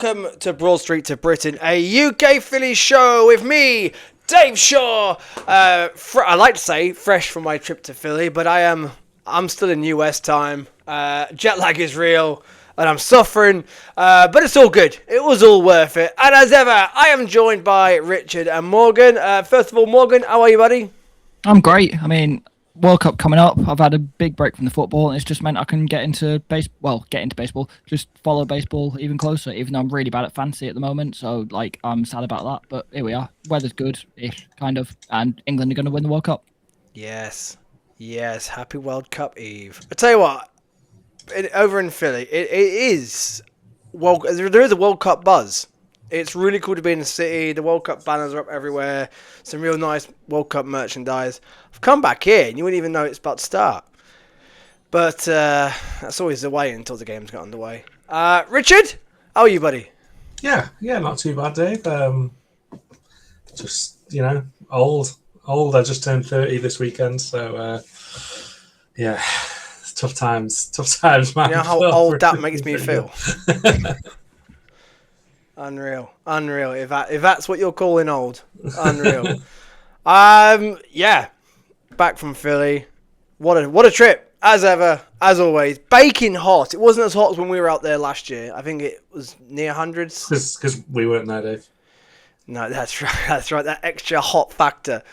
Welcome to Broad Street to Britain, a UK Phillies show with me, Dave Shaw. I like to say fresh from my trip to Philly, but I'm still in US time. Jet lag is real, and I'm suffering, but it's all good. It was all worth it. And as ever, I am joined by Richard and Morgan. First of all, Morgan, how are you, buddy? I'm great. I mean, World Cup coming up. I've had a big break from the football, and it's just meant I can get into baseball, just follow baseball even closer, even though I'm really bad at fantasy at the moment. So, I'm sad about that. But here we are. Weather's good-ish, kind of. And England are going to win the World Cup. Yes. Happy World Cup Eve. I tell you what, over in Philly, it is... Well, there is a World Cup buzz. It's really cool to be in the city. The World Cup banners are up everywhere. Some real nice World Cup merchandise. I've come back here and you wouldn't even know it's about to start. But that's always the way until the games get underway. Richard, how are you, buddy? Yeah, not too bad, Dave. Just, old. I just turned 30 this weekend, so tough times, man. You know how old that makes me feel? Unreal. If that's what you're calling old, unreal. Back from Philly. What a trip, as ever, as always. Baking hot. It wasn't as hot as when we were out there last year. I think it was near hundreds. Because we weren't there, Dave. No, that's right. That extra hot factor.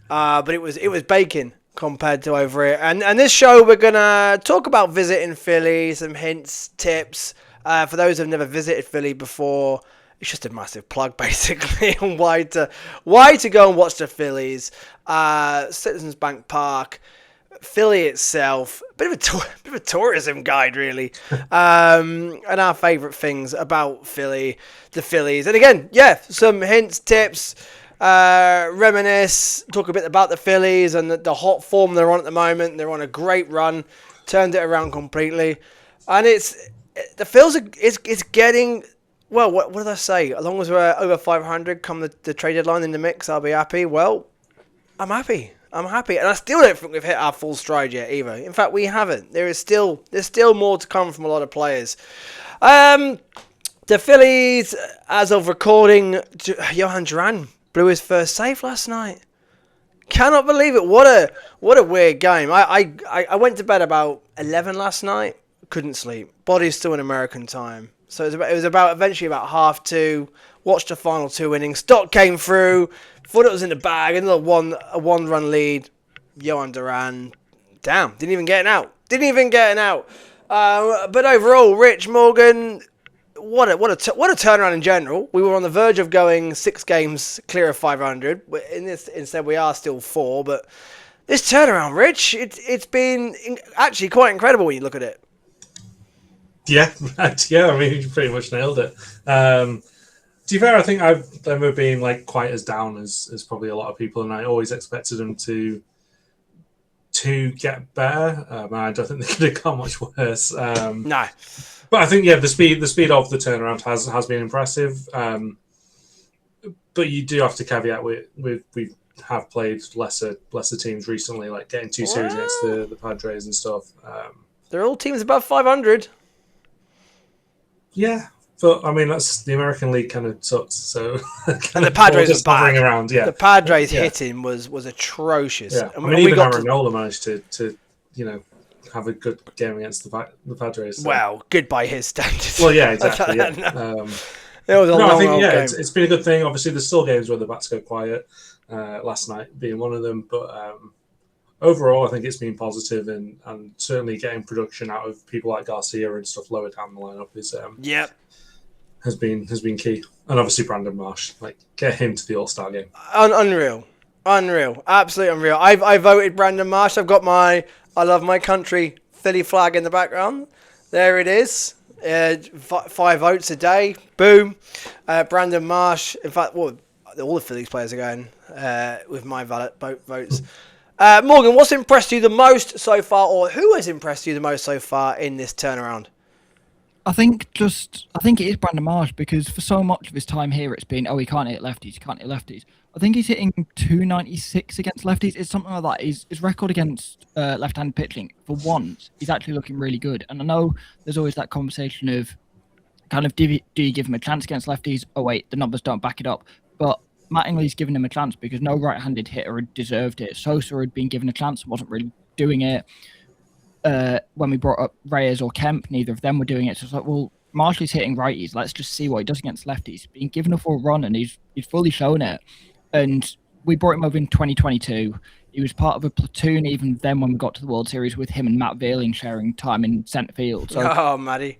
But it was baking compared to over here. And this show we're gonna talk about visiting Philly, some hints, tips. For those who've never visited Philly before, it's just a massive plug, basically, on why to go and watch the Phillies. Citizens Bank Park, Philly itself, a bit of a tourism guide, really, and our favourite things about Philly, the Phillies. And again, some hints, tips, reminisce, talk a bit about the Phillies and the hot form they're on at the moment. They're on a great run, turned it around completely, and the Phils is getting, well, what did I say? As long as we're over 500 come the trade deadline in the mix, I'll be happy. Well, I'm happy. And I still don't think we've hit our full stride yet either. In fact, we haven't. There's still more to come from a lot of players. The Phillies, as of recording, Johan Duran blew his first save last night. Cannot believe it. What a weird game. I went to bed about 11 last night. Couldn't sleep. Body's still in American time. So it was eventually about 2:30. Watched the final 2 innings. Stock came through. Thought it was in the bag. Another a one-run lead. Johan Duran, didn't even get an out. But overall, Rich, Morgan, what a turnaround in general. We were on the verge of going 6 games clear of 500. Instead, we are still 4. But this turnaround, Rich, it's been actually quite incredible when you look at it. Yeah. I mean, you pretty much nailed it. To be fair, I think I've never been quite as down as probably a lot of people, and I always expected them to get better. I don't think they could have got much worse. No, but I think the speed of the turnaround has been impressive. But you do have to caveat we have played lesser teams recently, like getting 2 series against the Padres and stuff. They're all teams above 500. Yeah, but I mean that's the American League kind of sucks. So and the Padres are bad. Around, yeah. The Padres hitting was atrocious. Yeah. I mean even Aaron managed to have a good game against the Padres. So. Well, good by his standards. Well, yeah, exactly. Yeah. It was a long game. It's been a good thing. Obviously, there's still games where the bats go quiet. Last night being one of them, but overall, I think it's been positive, and certainly getting production out of people like Garcia and stuff lower down the lineup has been key. And obviously Brandon Marsh, get him to the All-Star game. Unreal, absolutely unreal. I voted Brandon Marsh. I've got my "I love my country" Philly flag in the background. There it is. 5 votes a day. Boom. Brandon Marsh. In fact, all the Phillies players are going with my votes. Morgan, what's impressed you the most so far, or who has impressed you the most so far in this turnaround? I think it is Brandon Marsh, because for so much of his time here, it's been, he can't hit lefties, he can't hit lefties. I think he's hitting 296 against lefties. It's something like that. His record against left-handed pitching, for once, he's actually looking really good. And I know there's always that conversation of kind of, do you give him a chance against lefties? Oh wait, the numbers don't back it up. But Mattingly's given him a chance because no right-handed hitter had deserved it. Sosa had been given a chance, wasn't really doing it. When we brought up Reyes or Kemp, neither of them were doing it. So it's like, well, Marshall's hitting righties. Let's just see what he does against lefties. He's been given a full run, and he's fully shown it. And we brought him over in 2022. He was part of a platoon even then when we got to the World Series with him and Matt Veiling sharing time in centre field. So, Matty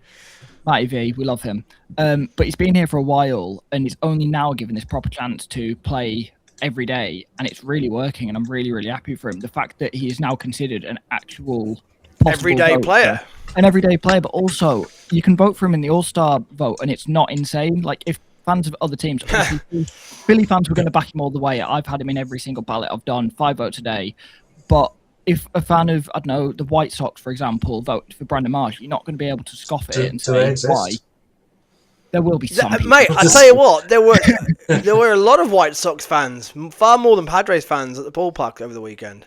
V, we love him. But he's been here for a while, and he's only now given this proper chance to play every day, and it's really working, and I'm really, really happy for him. The fact that he is now considered an actual everyday player. An everyday player, but also you can vote for him in the All-Star vote, and it's not insane. Like, if fans of other teams, Philly fans were going to back him all the way. I've had him in every single ballot I've done, 5 votes a day. But if a fan of, I don't know, the White Sox, for example, vote for Brandon Marsh, you're not going to be able to scoff at it and say why. There will be some people. Mate, I tell you what, there were a lot of White Sox fans, far more than Padres fans at the ballpark over the weekend.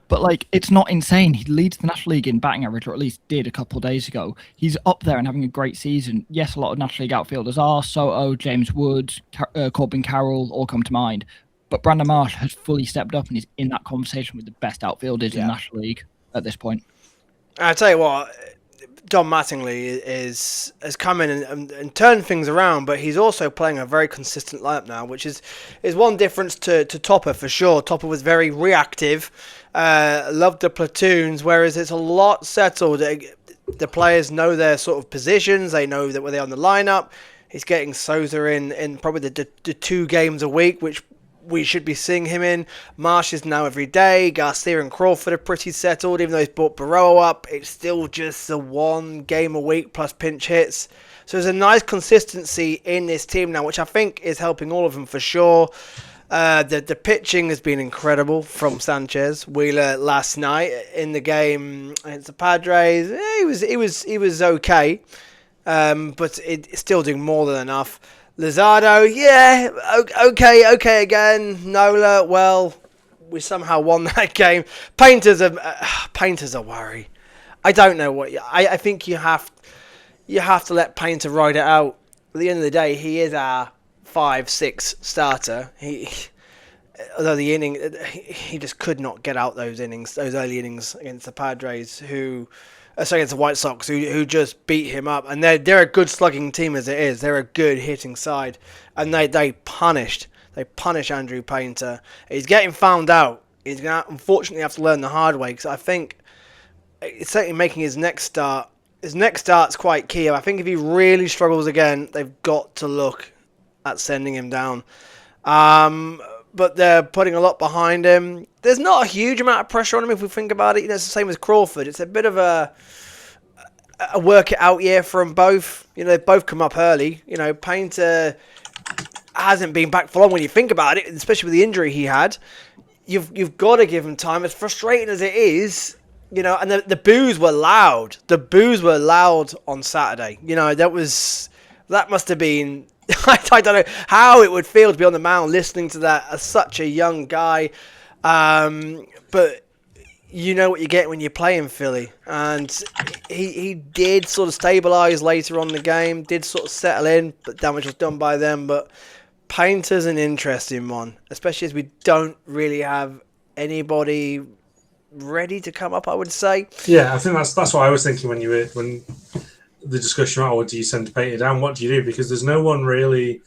But, like, it's not insane. He leads the National League in batting average, or at least did a couple of days ago. He's up there and having a great season. Yes, a lot of National League outfielders are. Soto, James Woods, Corbin Carroll all come to mind. But Brandon Marsh has fully stepped up and is in that conversation with the best outfielders in the National League at this point. I tell you what, Don Mattingly has come in and turned things around, but he's also playing a very consistent lineup now, which is one difference to Topper for sure. Topper was very reactive, loved the platoons, whereas it's a lot settled. The players know their sort of positions, they know that where they're on the lineup. He's getting Sosa in probably the 2 games a week, which we should be seeing him in. Marsh is now every day. Garcia and Crawford are pretty settled. Even though he's brought Barroa up, it's still just the 1 game a week plus pinch hits. So there's a nice consistency in this team now, which I think is helping all of them for sure. The pitching has been incredible from Sanchez. Wheeler last night in the game against the Padres, he was okay, but it's still doing more than enough. Luzardo, okay again. Nola, well, we somehow won that game. Painter's a worry. I don't know what. I think you have to let Painter ride it out. At the end of the day, he is our 5-6 starter. Although he just could not get out those early innings against the Padres, against the White Sox, who just beat him up. And they're a good slugging team as it is. They're a good hitting side. And they punish Andrew Painter. He's getting found out. He's going to unfortunately have to learn the hard way, because I think it's certainly making his next start. His next start's quite key. I think if he really struggles again, they've got to look at sending him down. But they're putting a lot behind him. There's not a huge amount of pressure on him if we think about it. It's the same as Crawford. It's a bit of a work it out year for them both. They've both come up early. Painter hasn't been back for long when you think about it, especially with the injury he had. You've got to give him time. As frustrating as it is, and the boos were loud. The boos were loud on Saturday. That must have been. I don't know how it would feel to be on the mound listening to that as such a young guy. But you know what you get when you play in Philly. And he did sort of stabilise later on the game, did sort of settle in, but damage was done by them. But Painter's an interesting one, especially as we don't really have anybody ready to come up, I would say. Yeah, I think that's what I was thinking when the discussion about, do you send Painter down? What do you do? Because there's no one really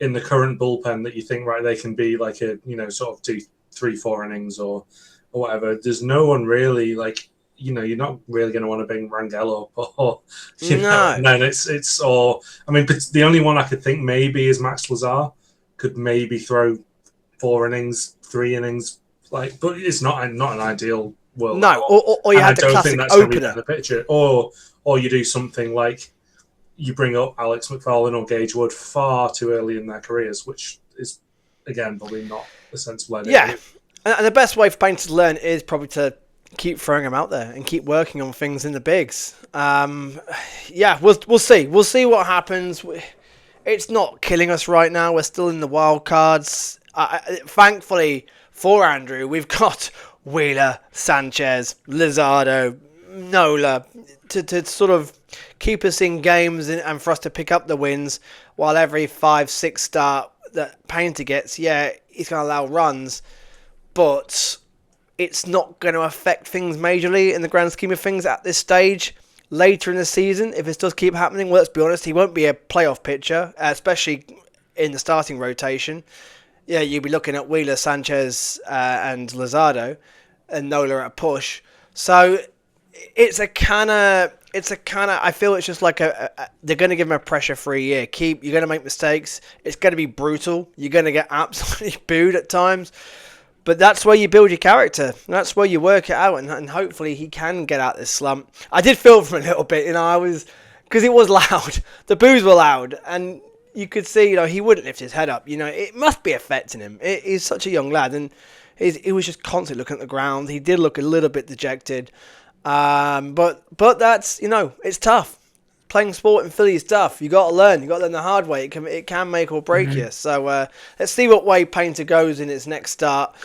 in the current bullpen that you think, right, they can be like a, sort of 2, 3, 4 innings or whatever. There's no one really like, you're not really going to want to bring Rangel up or, no, it's or, I mean, the only one I could think maybe is Max Lazar could maybe throw 4 innings, 3 innings, but it's not an ideal world. No, or you had the classic opener. The picture, or you do something like you bring up Alex McFarlane or Gage Wood far too early in their careers, which is again, probably not a sensible idea. Yeah, and the best way for Payne to learn is probably to keep throwing him out there and keep working on things in the bigs. Yeah, we'll see. We'll see what happens. It's not killing us right now. We're still in the wild cards. Thankfully for Andrew, we've got Wheeler, Sanchez, Lizardo, Nola to sort of keep us in games and for us to pick up the wins, while every 5-6 start that Painter gets, yeah, he's going to allow runs, but it's not going to affect things majorly in the grand scheme of things at this stage. Later in the season, if this does keep happening, well, let's be honest, he won't be a playoff pitcher, especially in the starting rotation. Yeah, you'll be looking at Wheeler, Sanchez, and Luzardo, and Nola at a push. So it's a kind of. I feel it's just like they're going to give him a pressure-free year. You're going to make mistakes. It's going to be brutal. You're going to get absolutely booed at times. But that's where you build your character. That's where you work it out, and hopefully he can get out this slump. I did feel for him a little bit, because it was loud. The boos were loud, and you could see, he wouldn't lift his head up. It must be affecting him. He's such a young lad, and he was just constantly looking at the ground. He did look a little bit dejected. But that's, it's tough. Playing sport in Philly is tough. You got to learn. You got to learn the hard way. It can make or break you. So let's see what way Painter goes in its next start.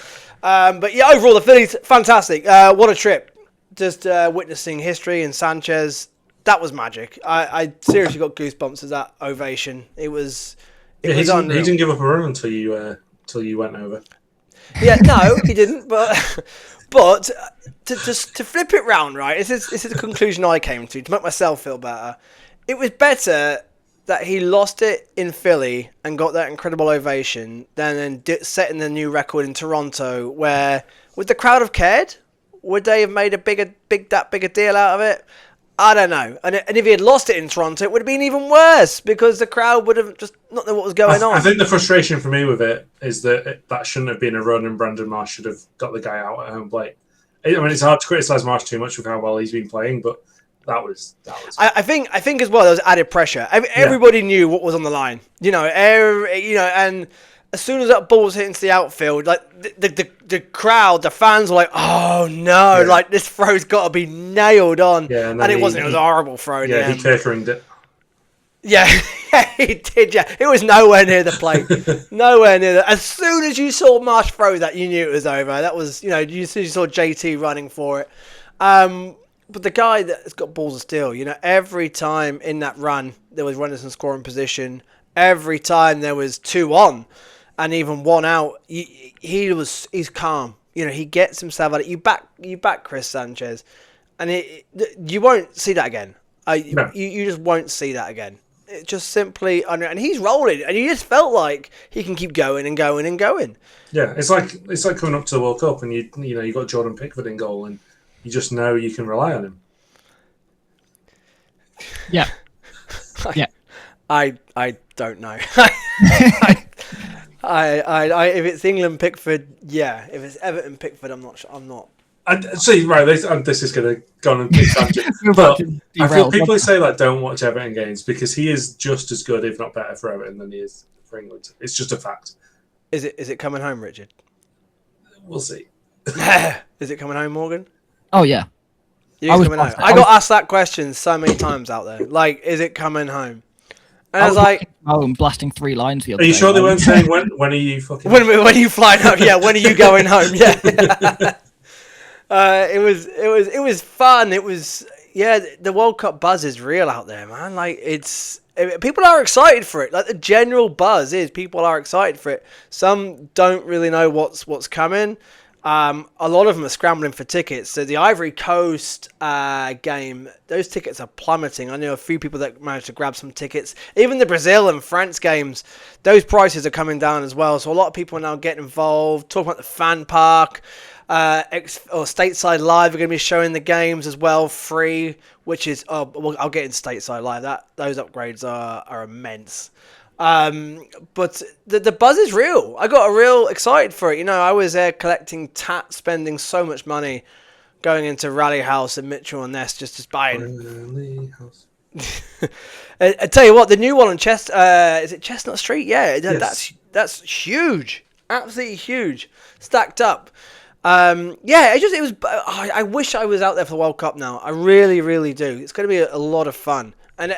But yeah, overall the Phillies fantastic. What a trip! Just witnessing history and Sanchez. That was magic. I seriously got goosebumps at that ovation. It was unreal. He didn't give up a run until you went over. Yeah, no, he didn't. But to flip it round, right? This is the conclusion I came to make myself feel better. It was better that he lost it in Philly and got that incredible ovation than setting the new record in Toronto, where would the crowd have cared? Would they have made a bigger deal out of it? I don't know. And if he had lost it in Toronto, it would have been even worse because the crowd would have just not known what was going on. I think the frustration for me with it is that that shouldn't have been a run, and Brandon Marsh should have got the guy out at home plate. I mean, it's hard to criticise Marsh too much with how well he's been playing, but that was. I think as well there was added pressure. Everybody knew what was on the line. And as soon as that ball was hitting the outfield, like the crowd, the fans were like, "Oh no!" Like this throw's got to be nailed on. Yeah, and it wasn't. It was a horrible throw. Yeah, he Kirkeringed it. Yeah, he did. Yeah, it was nowhere near the plate. Nowhere near that. As soon as you saw Marsh throw that, you knew it was over. That was, you saw JT running for it. But the guy that's got balls of steel, every time in that run there was runners in scoring position. Every time there was 2 on. And even 1 out, he's calm. He gets himself out. You back Chris Sanchez, and you won't see that again. No. You just won't see that again. It just simply and he's rolling, and you just felt like he can keep going and going and going. Yeah, it's like coming up to the World Cup, and you got Jordan Pickford in goal, and you just know you can rely on him. Yeah, yeah. I don't know. I if it's England Pickford, yeah. If it's Everton Pickford, I'm not sure. I'm not. See, right, this is going to go on a big tangent. But I feel people who say that don't watch Everton games because he is just as good, if not better, for Everton than he is for England. It's just a fact. Is it coming home, Richard? We'll see. Is it coming home, Morgan? Oh yeah. I got asked that question so many times out there. Like, is it coming home? And I was like, I'm blasting 3 lines the other day. Are you sure they weren't saying when are you fucking? When are you flying home? Yeah, when are you going home? Yeah. It was fun. It was the World Cup buzz is real out there, man. Like people are excited for it. Like the general buzz is people are excited for it. Some don't really know what's coming. A lot of them are scrambling for tickets. So the Ivory Coast game, those tickets are plummeting. I know a few people that managed to grab some tickets. Even the Brazil and France games, those prices are coming down as well. So a lot of people are now getting involved. Talking about the fan park, or Stateside Live are going to be showing the games as well, free. Which is, I'll get into Stateside Live. Those upgrades are immense. But the buzz is real. I got real excited for it. I was there collecting tat, spending so much money going into Rally House and Mitchell and Ness just buying. Rally House. I tell you what, the new one on is it Chestnut Street? Yeah, yes. That's huge. absolutely huge, stacked up. It was. I wish I was out there for the World Cup now. I really, really do. It's going to be a lot of fun, and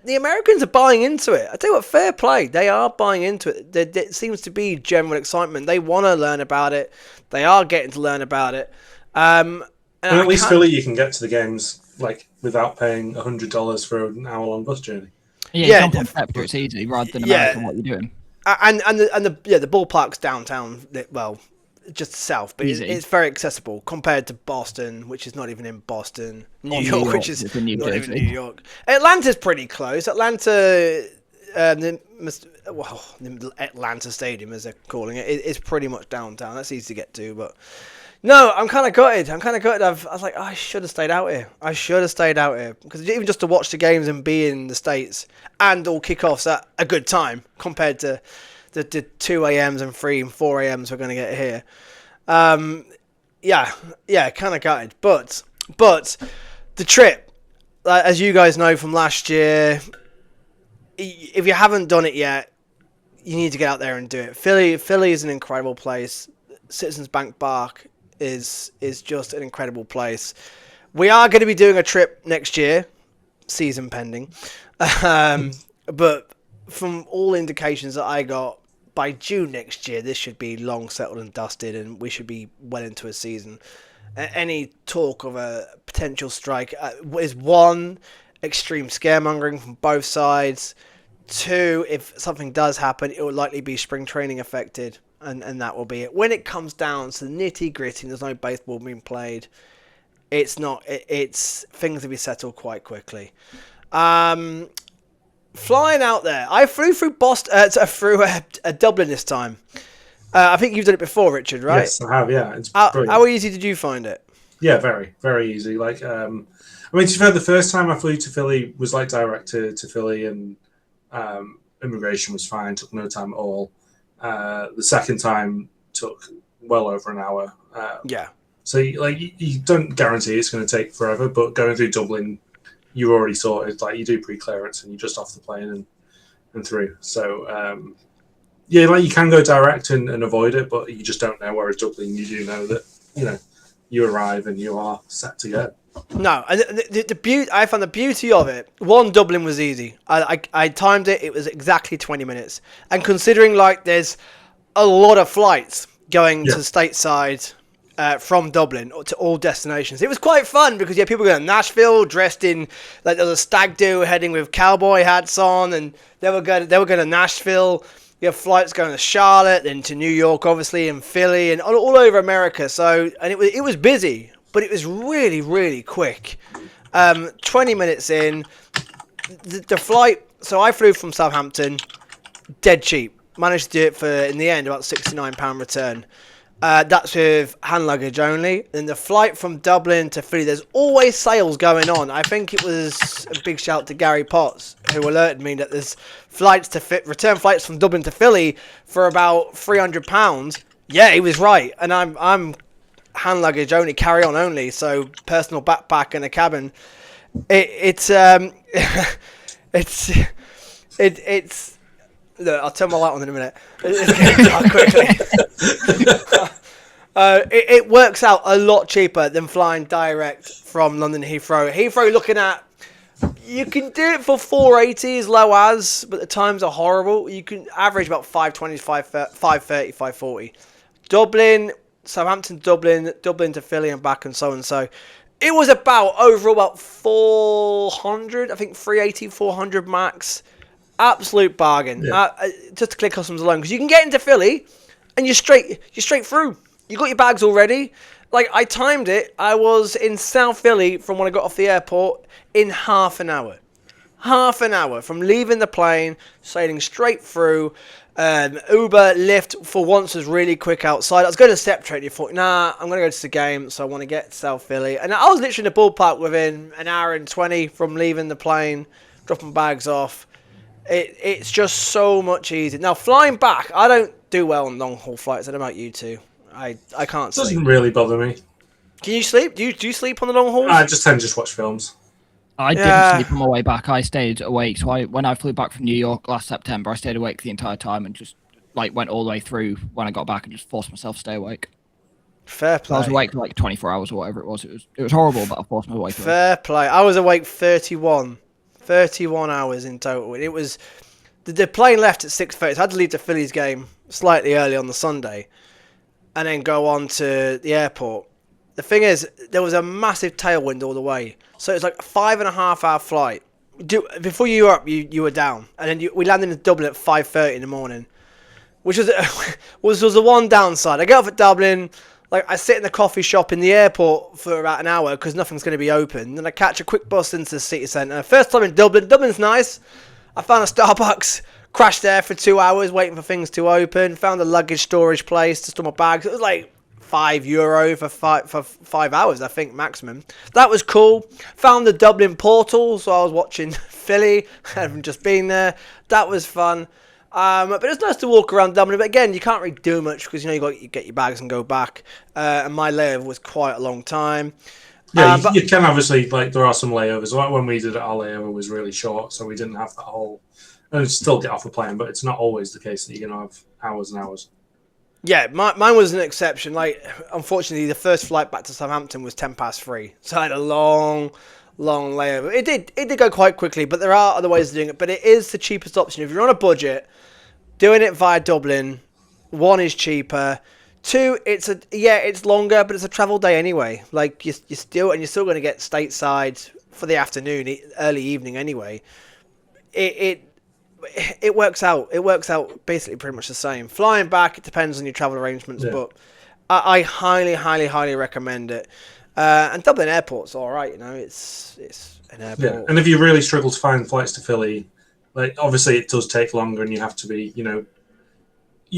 the Americans are buying into it. I tell you what, fair play. They are buying into it. There seems to be general excitement. They want to learn about it. They are getting to learn about it. And at least Philly, you can get to the games like without paying $100 for an hour-long bus journey. Yeah, jump on Scepter, it's easy rather than America. What you're doing. And the ballpark's downtown. Well, just south, but it's very accessible compared to Boston, which is not even in Boston. New York, which is not even New York. Atlanta's pretty close. Atlanta, the Atlanta Stadium, as they're calling it, is pretty much downtown. That's easy to get to, but no, I'm kind of gutted. I was like, I should have stayed out here. Because even just to watch the games and be in the States and all kickoffs at a good time compared to the 2 a.m.s and 3 and 4 a.m.s we're going to get here. Kind of gutted. But the trip, as you guys know from last year, if you haven't done it yet, you need to get out there and do it. Philly is an incredible place. Citizens Bank Park is just an incredible place. We are going to be doing a trip next year, season pending. But from all indications that I got, by June next year, this should be long settled and dusted, and we should be well into a season. Any talk of a potential strike is one, extreme scaremongering from both sides. Two, if something does happen, it will likely be spring training affected, and that will be it. When it comes down to the nitty gritty, there's no baseball being played. It's things will be settled quite quickly. Flying out there, I flew through Dublin this time. I think you've done it before, Richard, right? Yes, I have. Yeah, it's how easy did you find it? Yeah, very, very easy. Like, I mean, to be fair, the first time I flew to Philly was like direct to Philly, and immigration was fine. Took no time at all. The second time took well over an hour. So, you don't guarantee it's going to take forever, but going through Dublin, you're already sorted. Like, you do pre-clearance and you're just off the plane and through. So, you can go direct and avoid it, but you just don't know. Whereas Dublin, you do know that, you arrive and you are set to go. No, and the beauty, I found the beauty of it. One, Dublin was easy. I timed it. It was exactly 20 minutes. And considering, there's a lot of flights going to stateside from Dublin to all destinations. It was quite fun because you had people going to Nashville dressed in there was a stag do heading with cowboy hats on, and they were going to Nashville. You have flights going to Charlotte, then to New York, obviously, and Philly, and all over America. So, and it was busy, but it was really, really quick. 20 minutes in, the flight. So I flew from Southampton, dead cheap. Managed to do it for, in the end, about £69 return. That's with hand luggage only. And the flight from Dublin to Philly, there's always sales going on. I think it was a big shout to Gary Potts, who alerted me that there's return flights from Dublin to Philly for about £300. Yeah, he was right. And I'm hand luggage only, carry on only, so personal backpack and a cabin. It's Look, I'll turn my light on in a minute. It's getting dark quickly. It works out a lot cheaper than flying direct from London Heathrow. Heathrow, looking at, you can do it for 480 as low as, but the times are horrible. You can average about 520, 530, 540. Dublin, Southampton, Dublin to Philly and back, and so and so. It was overall about 400, I think 380, 400 max. Absolute bargain. Just to clear customs alone, because you can get into Philly and you're straight through. You got your bags already. I timed it. I was in South Philly from when I got off the airport in half an hour. Half an hour from leaving the plane, sailing straight through. Uber, Lyft for once was really quick outside. I was going to step trade. You thought, nah, I'm going to go to the game, so I want to get to South Philly. And I was literally in the ballpark within an hour and 20 from leaving the plane, dropping bags off. It's just so much easier. Now, flying back, I don't do well on long haul flights. I don't know about you two. I can't sleep. It doesn't really bother me. Can you sleep? Do you sleep on the long hauls? I just tend to just watch films. I didn't sleep on my way back. I stayed awake. So when I flew back from New York last September, I stayed awake the entire time and just like went all the way through when I got back and just forced myself to stay awake. Fair So I was play. awake for like 24 hours or whatever it was. It was horrible, but I forced my way through. Fair play. I was awake 31 hours in total. It was the plane left at 6:30. So I had to leave the Phillies game slightly early on the Sunday, and then go on to the airport. The thing is, there was a massive tailwind all the way, so it was like a 5.5 hour flight. Before you were up, you were down, and then we landed in Dublin at 5:30 in the morning, which was the one downside. I get off at Dublin. Like, I sit in the coffee shop in the airport for about an hour because nothing's going to be open. Then I catch a quick bus into the city centre. First time in Dublin. Dublin's nice. I found a Starbucks, crashed there for 2 hours waiting for things to open. Found a luggage storage place to store my bags. It was like €5 for 5 hours, I think, maximum. That was cool. Found the Dublin portal, so I was watching Philly. Having just been there. That was fun. But it's nice to walk around Dublin. But again, you can't really do much because you get your bags and go back. And my layover was quite a long time. Yeah, you can obviously, like, there are some layovers. Like when we did it, our layover was really short, so we didn't have that whole. And still get off a plane, but it's not always the case that you're going to have hours and hours. Yeah, mine was an exception. Like, unfortunately, the first flight back to Southampton was 3:10, so I had a long layover. It did go quite quickly, but there are other ways of doing it. But it is the cheapest option if you're on a budget. Doing it via Dublin, one is cheaper. Two, it's longer, but it's a travel day anyway. Like you're still going to get stateside for the afternoon, early evening anyway. It works out. It works out basically pretty much the same. Flying back, it depends on your travel arrangements, but I highly recommend it. And Dublin Airport's all right. It's an airport. Yeah, and if you really struggle to find flights to Philly, like obviously it does take longer, and you have to be,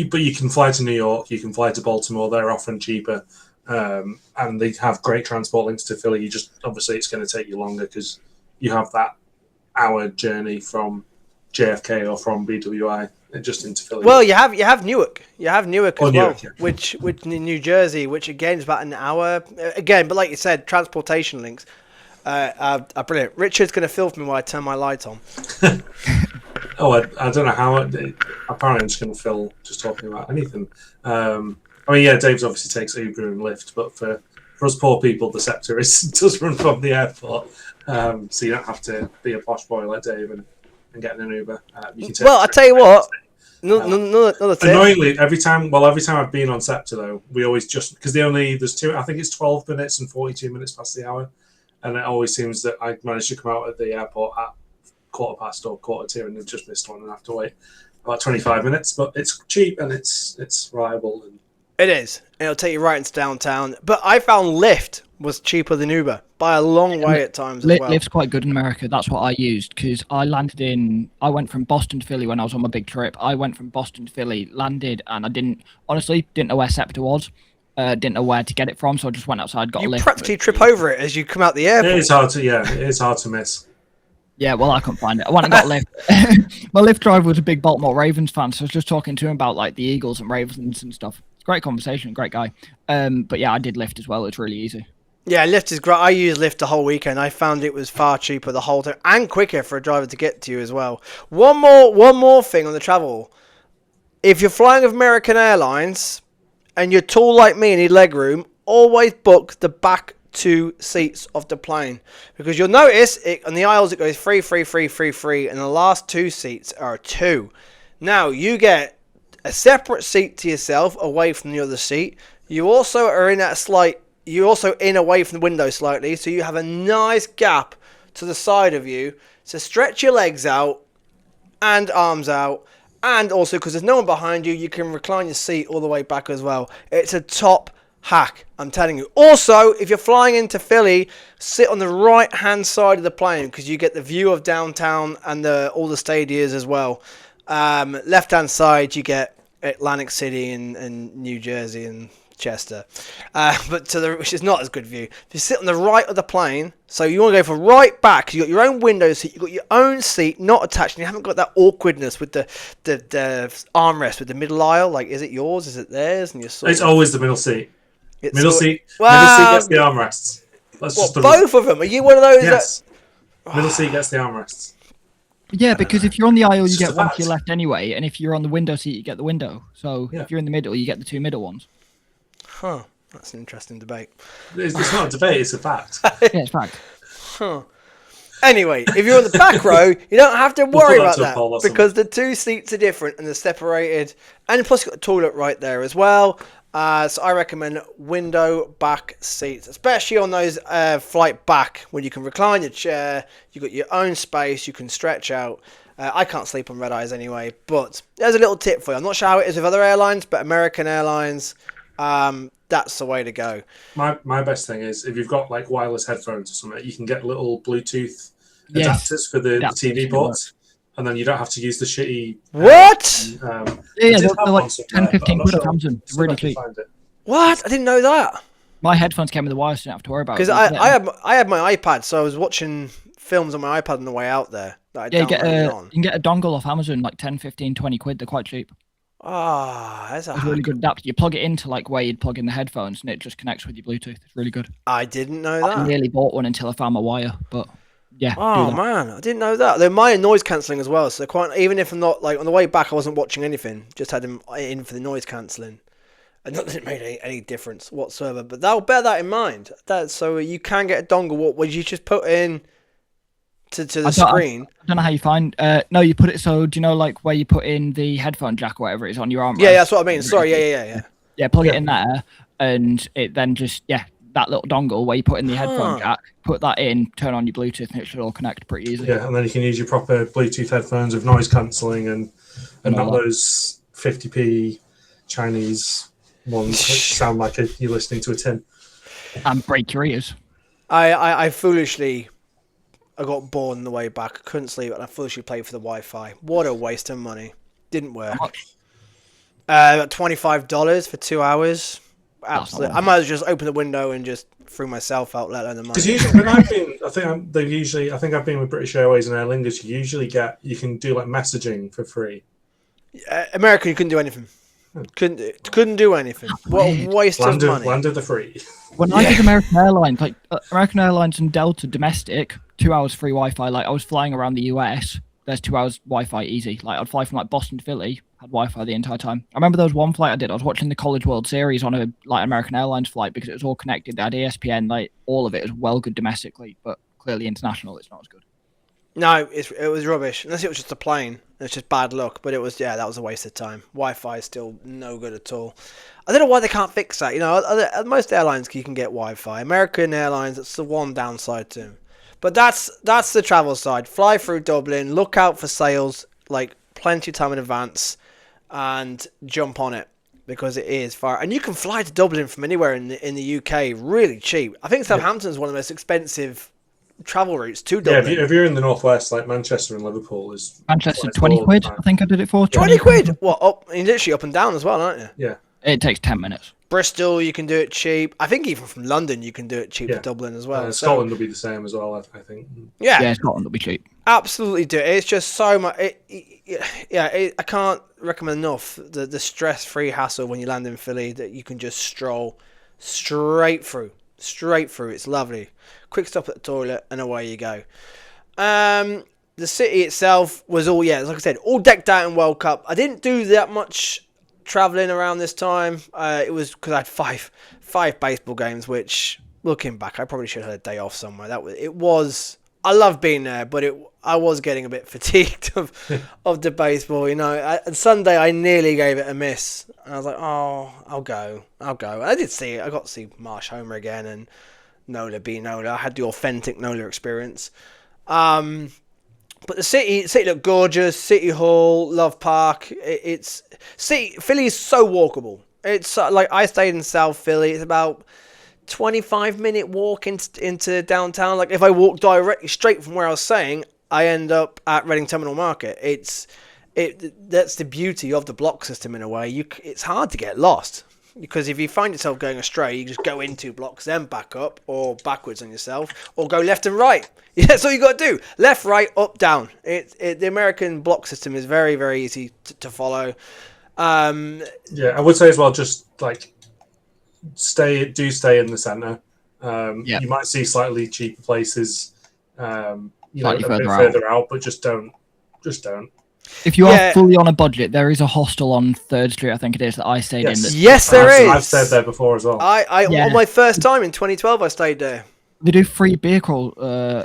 but you can fly to New York, you can fly to Baltimore. They're often cheaper, and they have great transport links to Philly. Obviously it's going to take you longer because you have that hour journey from JFK or from BWI just into Philly. Well, you have Newark. You have Newark as well, Newark, yeah. which in New Jersey, which again is about an hour. Again, but like you said, transportation links are brilliant. Richard's going to film me while I turn my light on. I don't know how. Apparently, I'm just going to fill just talking about anything. Dave's obviously takes Uber and Lyft, but for us poor people, the Scepter does run from the airport, so you don't have to be a posh boy like Dave and get in an Uber. I tell you what. Another tip. Annoyingly, every time I've been on Scepter though, we always because there's two. I think it's 12 minutes and 42 minutes past the hour, and it always seems that I manage to come out at the airport at 1:15 or 1:45, and I've just missed one and have to wait about 25 minutes. But it's cheap and it's reliable. And it is. It'll take you right into downtown. But I found Lyft was cheaper than Uber by a long way at times as well. Lyft's quite good in America. That's what I used because I went from Boston to Philly when I was on my big trip. I went from Boston to Philly, landed, and I didn't know where Scepter was. Didn't know where to get it from, so I just went outside, got a Lyft. You practically trip over it as you come out the airport. It is hard to miss. Yeah, well, I couldn't find it. I went and got a Lyft. My Lyft driver was a big Baltimore Ravens fan, so I was just talking to him about like the Eagles and Ravens and stuff. It's a great conversation, great guy. But yeah, I did Lyft as well. It's really easy. Yeah, Lyft is great. I used Lyft the whole weekend. I found it was far cheaper the whole time and quicker for a driver to get to you as well. One more thing on the travel. If you're flying with American Airlines and you're tall like me and need legroom, always book the back 2 seats of the plane, because you'll notice on the aisles it goes free, and the last 2 seats are 2. Now you get a separate seat to yourself away from the other seat. You also are you're also in away from the window slightly, so you have a nice gap to the side of you to stretch your legs out and arms out, and also because there's no one behind you, you can recline your seat all the way back as well. It's a top hack, I'm telling you. Also, if you're flying into Philly, sit on the right hand side of the plane because you get the view of downtown and all the stadiums as well. Left hand side you get Atlantic City and New Jersey and Chester, which is not as good view. If you sit on the right of the plane, so you want to go for right back, you got your own window seat, you got your own seat not attached, and you haven't got that awkwardness with the armrest with the middle aisle. Like, is it yours? Is it theirs? And it's always the middle seat. Middle seat gets the armrests. Both of them? Are you one of those? Yes. Middle seat gets the armrests. Yeah, because if you're on the aisle, It's you just get a one fact. to your left anyway, and if you're on the window seat, you get the window. So Yeah. if you're in the middle, you get the two middle ones. Huh. That's an interesting debate. It's not a debate; it's a fact. Yeah, it's fact. Huh. Anyway, if you're on the back row, you don't have to We'll worry put that about to a that poll or because the two seats are different and they're separated. And plus, you've got a toilet right there as well. So I recommend window back seats, especially on those flight back when you can recline your chair. You've got your own space. You can stretch out. I can't sleep on red eyes anyway, but there's a little tip for you. I'm not sure how it is with other airlines, but American Airlines, that's the way to go. My best thing is if you've got like wireless headphones or something, you can get little Bluetooth Yes. adapters for the Adapters, TV it ports, and then you don't have to use the shitty. What? I Yeah, did they're have like one somewhere, 10, but I'm 15 not quid off sure. Amazon. See if Really I can cheap. find it. What? I didn't know that. My headphones came with the wires, so I didn't have to worry about it. Because I had my iPad, so I was watching films on my iPad on the way out there that I Yeah, you downloaded on. can get a dongle off Amazon, like 10, 15, 20 quid. They're quite cheap. Ah, that's a It's a really hack. good adapter. You plug it into like where you'd plug in the headphones, and it just connects with your Bluetooth. It's really good. I didn't know I that. nearly bought one until I found my wire, but yeah. Oh do that. man, I didn't know that. They're mine noise cancelling as well, so quite even if I'm not like on the way back, I wasn't watching anything. Just had them in for the noise cancelling, and not that it made any difference whatsoever. But that'll bear that in mind. That so you can get a dongle. What would you just put in to the screen? I don't know how you find. No, you put it. So do you know like where you put in the headphone jack or whatever it is on your arm? Yeah, that's what I mean. Sorry, yeah. Yeah, plug it in there, and it then just that little dongle where you put in the headphone jack, put that in, turn on your Bluetooth, and it should all connect pretty easily. Yeah, and then you can use your proper Bluetooth headphones with noise cancelling and not those 50p Chinese ones that sound like you're listening to a tin. And break your ears. I foolishly, I got bored on the way back. I couldn't sleep, and I foolishly played for the Wi-Fi. What a waste of money. Didn't work. About $25 for 2 hours. Absolutely. I might as well just open the window and just threw myself out, let alone the money. Because usually, when I've been, I think I've been with British Airways and Aer Lingus. You can do like messaging for free. America, you couldn't do anything. Couldn't do anything. What a waste of money. Land of the free. When I did American Airlines, like American Airlines and Delta domestic, 2 hours free Wi-Fi. Like I was flying around the US, there's 2 hours Wi-Fi easy. Like I'd fly from like Boston to Philly, had Wi-Fi the entire time. I remember there was one flight I did. I was watching the College World Series on a like American Airlines flight because it was all connected. They had ESPN, like all of it was well good domestically, but clearly international, it's not as good. No, it was rubbish. Unless it was just a plane. It's just bad luck. But it was, that was a waste of time. Wi-Fi is still no good at all. I don't know why they can't fix that. You know, at most airlines you can get Wi-Fi. American Airlines, that's the one downside to them. But that's the travel side. Fly through Dublin. Look out for sales, like plenty of time in advance, and jump on it because it is far. And you can fly to Dublin from anywhere in the UK really cheap. I think Southampton is one of the most expensive travel routes to Dublin. Yeah, if you're in the northwest, like Manchester and Liverpool, is Manchester 20 quid. I think I did it for 20 quid. What? Up? You're literally up and down as well, aren't you? Yeah. It takes 10 minutes. Bristol, you can do it cheap. I think even from London, you can do it cheap to Dublin as well. Scotland will be the same as well, I think. Yeah, Scotland will be cheap. Absolutely do it. It's just so much. I can't recommend enough the stress-free hassle when you land in Philly that you can just stroll straight through. It's lovely. Quick stop at the toilet and away you go. The city itself was all, like I said, all decked out in World Cup. I didn't do that much traveling around this time. It was because I had five baseball games, which looking back, I probably should have had a day off somewhere. I love being there, but I was getting a bit fatigued of the baseball. You know, and Sunday I nearly gave it a miss. And I was like, oh, I'll go. And I did see it. I got to see Marsh Homer again and Nola be Nola. I had the authentic Nola experience. But the city looked gorgeous. City Hall, Love Park. Philly is so walkable. It's like I stayed in South Philly. It's about 25-minute walk into downtown. Like if I walk directly straight from where I was staying, I end up at Reading Terminal Market. That's the beauty of the block system in a way. It's hard to get lost because if you find yourself going astray, you just go in 2 blocks, then back up or backwards on yourself, or go left and right. Yeah, that's all you got to do. Left, right, up, down. The American block system is very, very easy to follow. I would say as well, just like stay in the centre. You might see slightly cheaper places, a bit further out, but just don't Just don't. If you are fully on a budget, there is a hostel on 3rd Street, I think it is, that I stayed in. Yes, there is. I've stayed there before as well. On my first time in 2012, I stayed there. They do free beer crawl,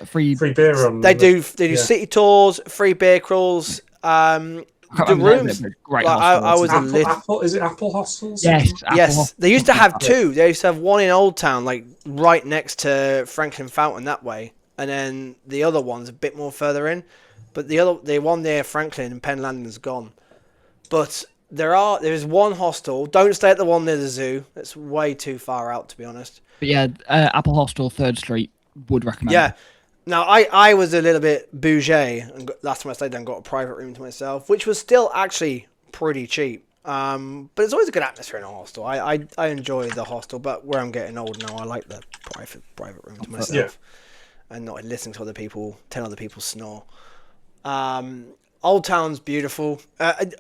free beer on. They do city tours, free beer crawls. The rooms. Great I was Apple, is it Apple hostels? Yes. Yes. They used to have two. They used to have one in Old Town, like right next to Franklin Fountain that way, and then the other one's a bit more further in. But the one near Franklin and Penn Landing's gone. But there is one hostel. Don't stay at the one near the zoo. It's way too far out, to be honest. But yeah, Apple Hostel, 3rd Street, would recommend. Yeah. Now, I was a little bit bougie, and last time I stayed there and got a private room to myself, which was still actually pretty cheap. But it's always a good atmosphere in a hostel. I enjoy the hostel, but where I'm getting old now, I like the private room to myself. And not listening to telling other people snore. Old Town's beautiful. I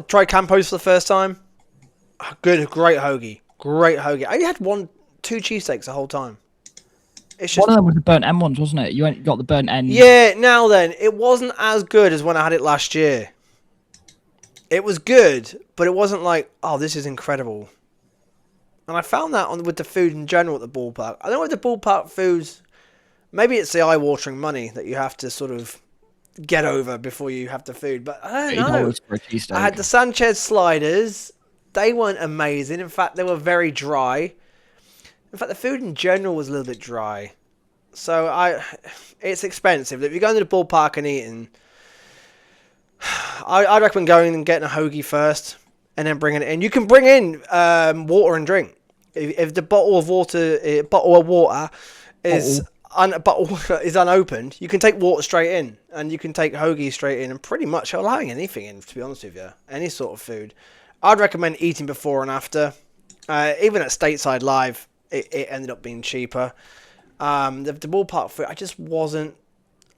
tried Campos for the first time. Great hoagie. I only had 2 cheesesteaks the whole time. It's just, one of them was the burnt end ones, wasn't it? You got the burnt end. Yeah, now then, it wasn't as good as when I had it last year. It was good, but it wasn't like, oh, this is incredible. And I found that with the food in general at the ballpark. I don't know if the ballpark foods, maybe it's the eye-watering money that you have to sort of get over before you have the food, but I don't know. I had the Sanchez sliders. They weren't amazing. In fact, they were very dry. In fact, the food in general was a little bit dry. So it's expensive. If you're going to the ballpark and eating, I'd recommend going and getting a hoagie first and then bringing it in. You can bring in water and drink. If the bottle of water is unopened, you can take water straight in, and you can take hoagie straight in, and pretty much allowing anything in, to be honest with you, any sort of food. I'd recommend eating before and after. Even at Stateside Live, it ended up being cheaper. The ballpark food,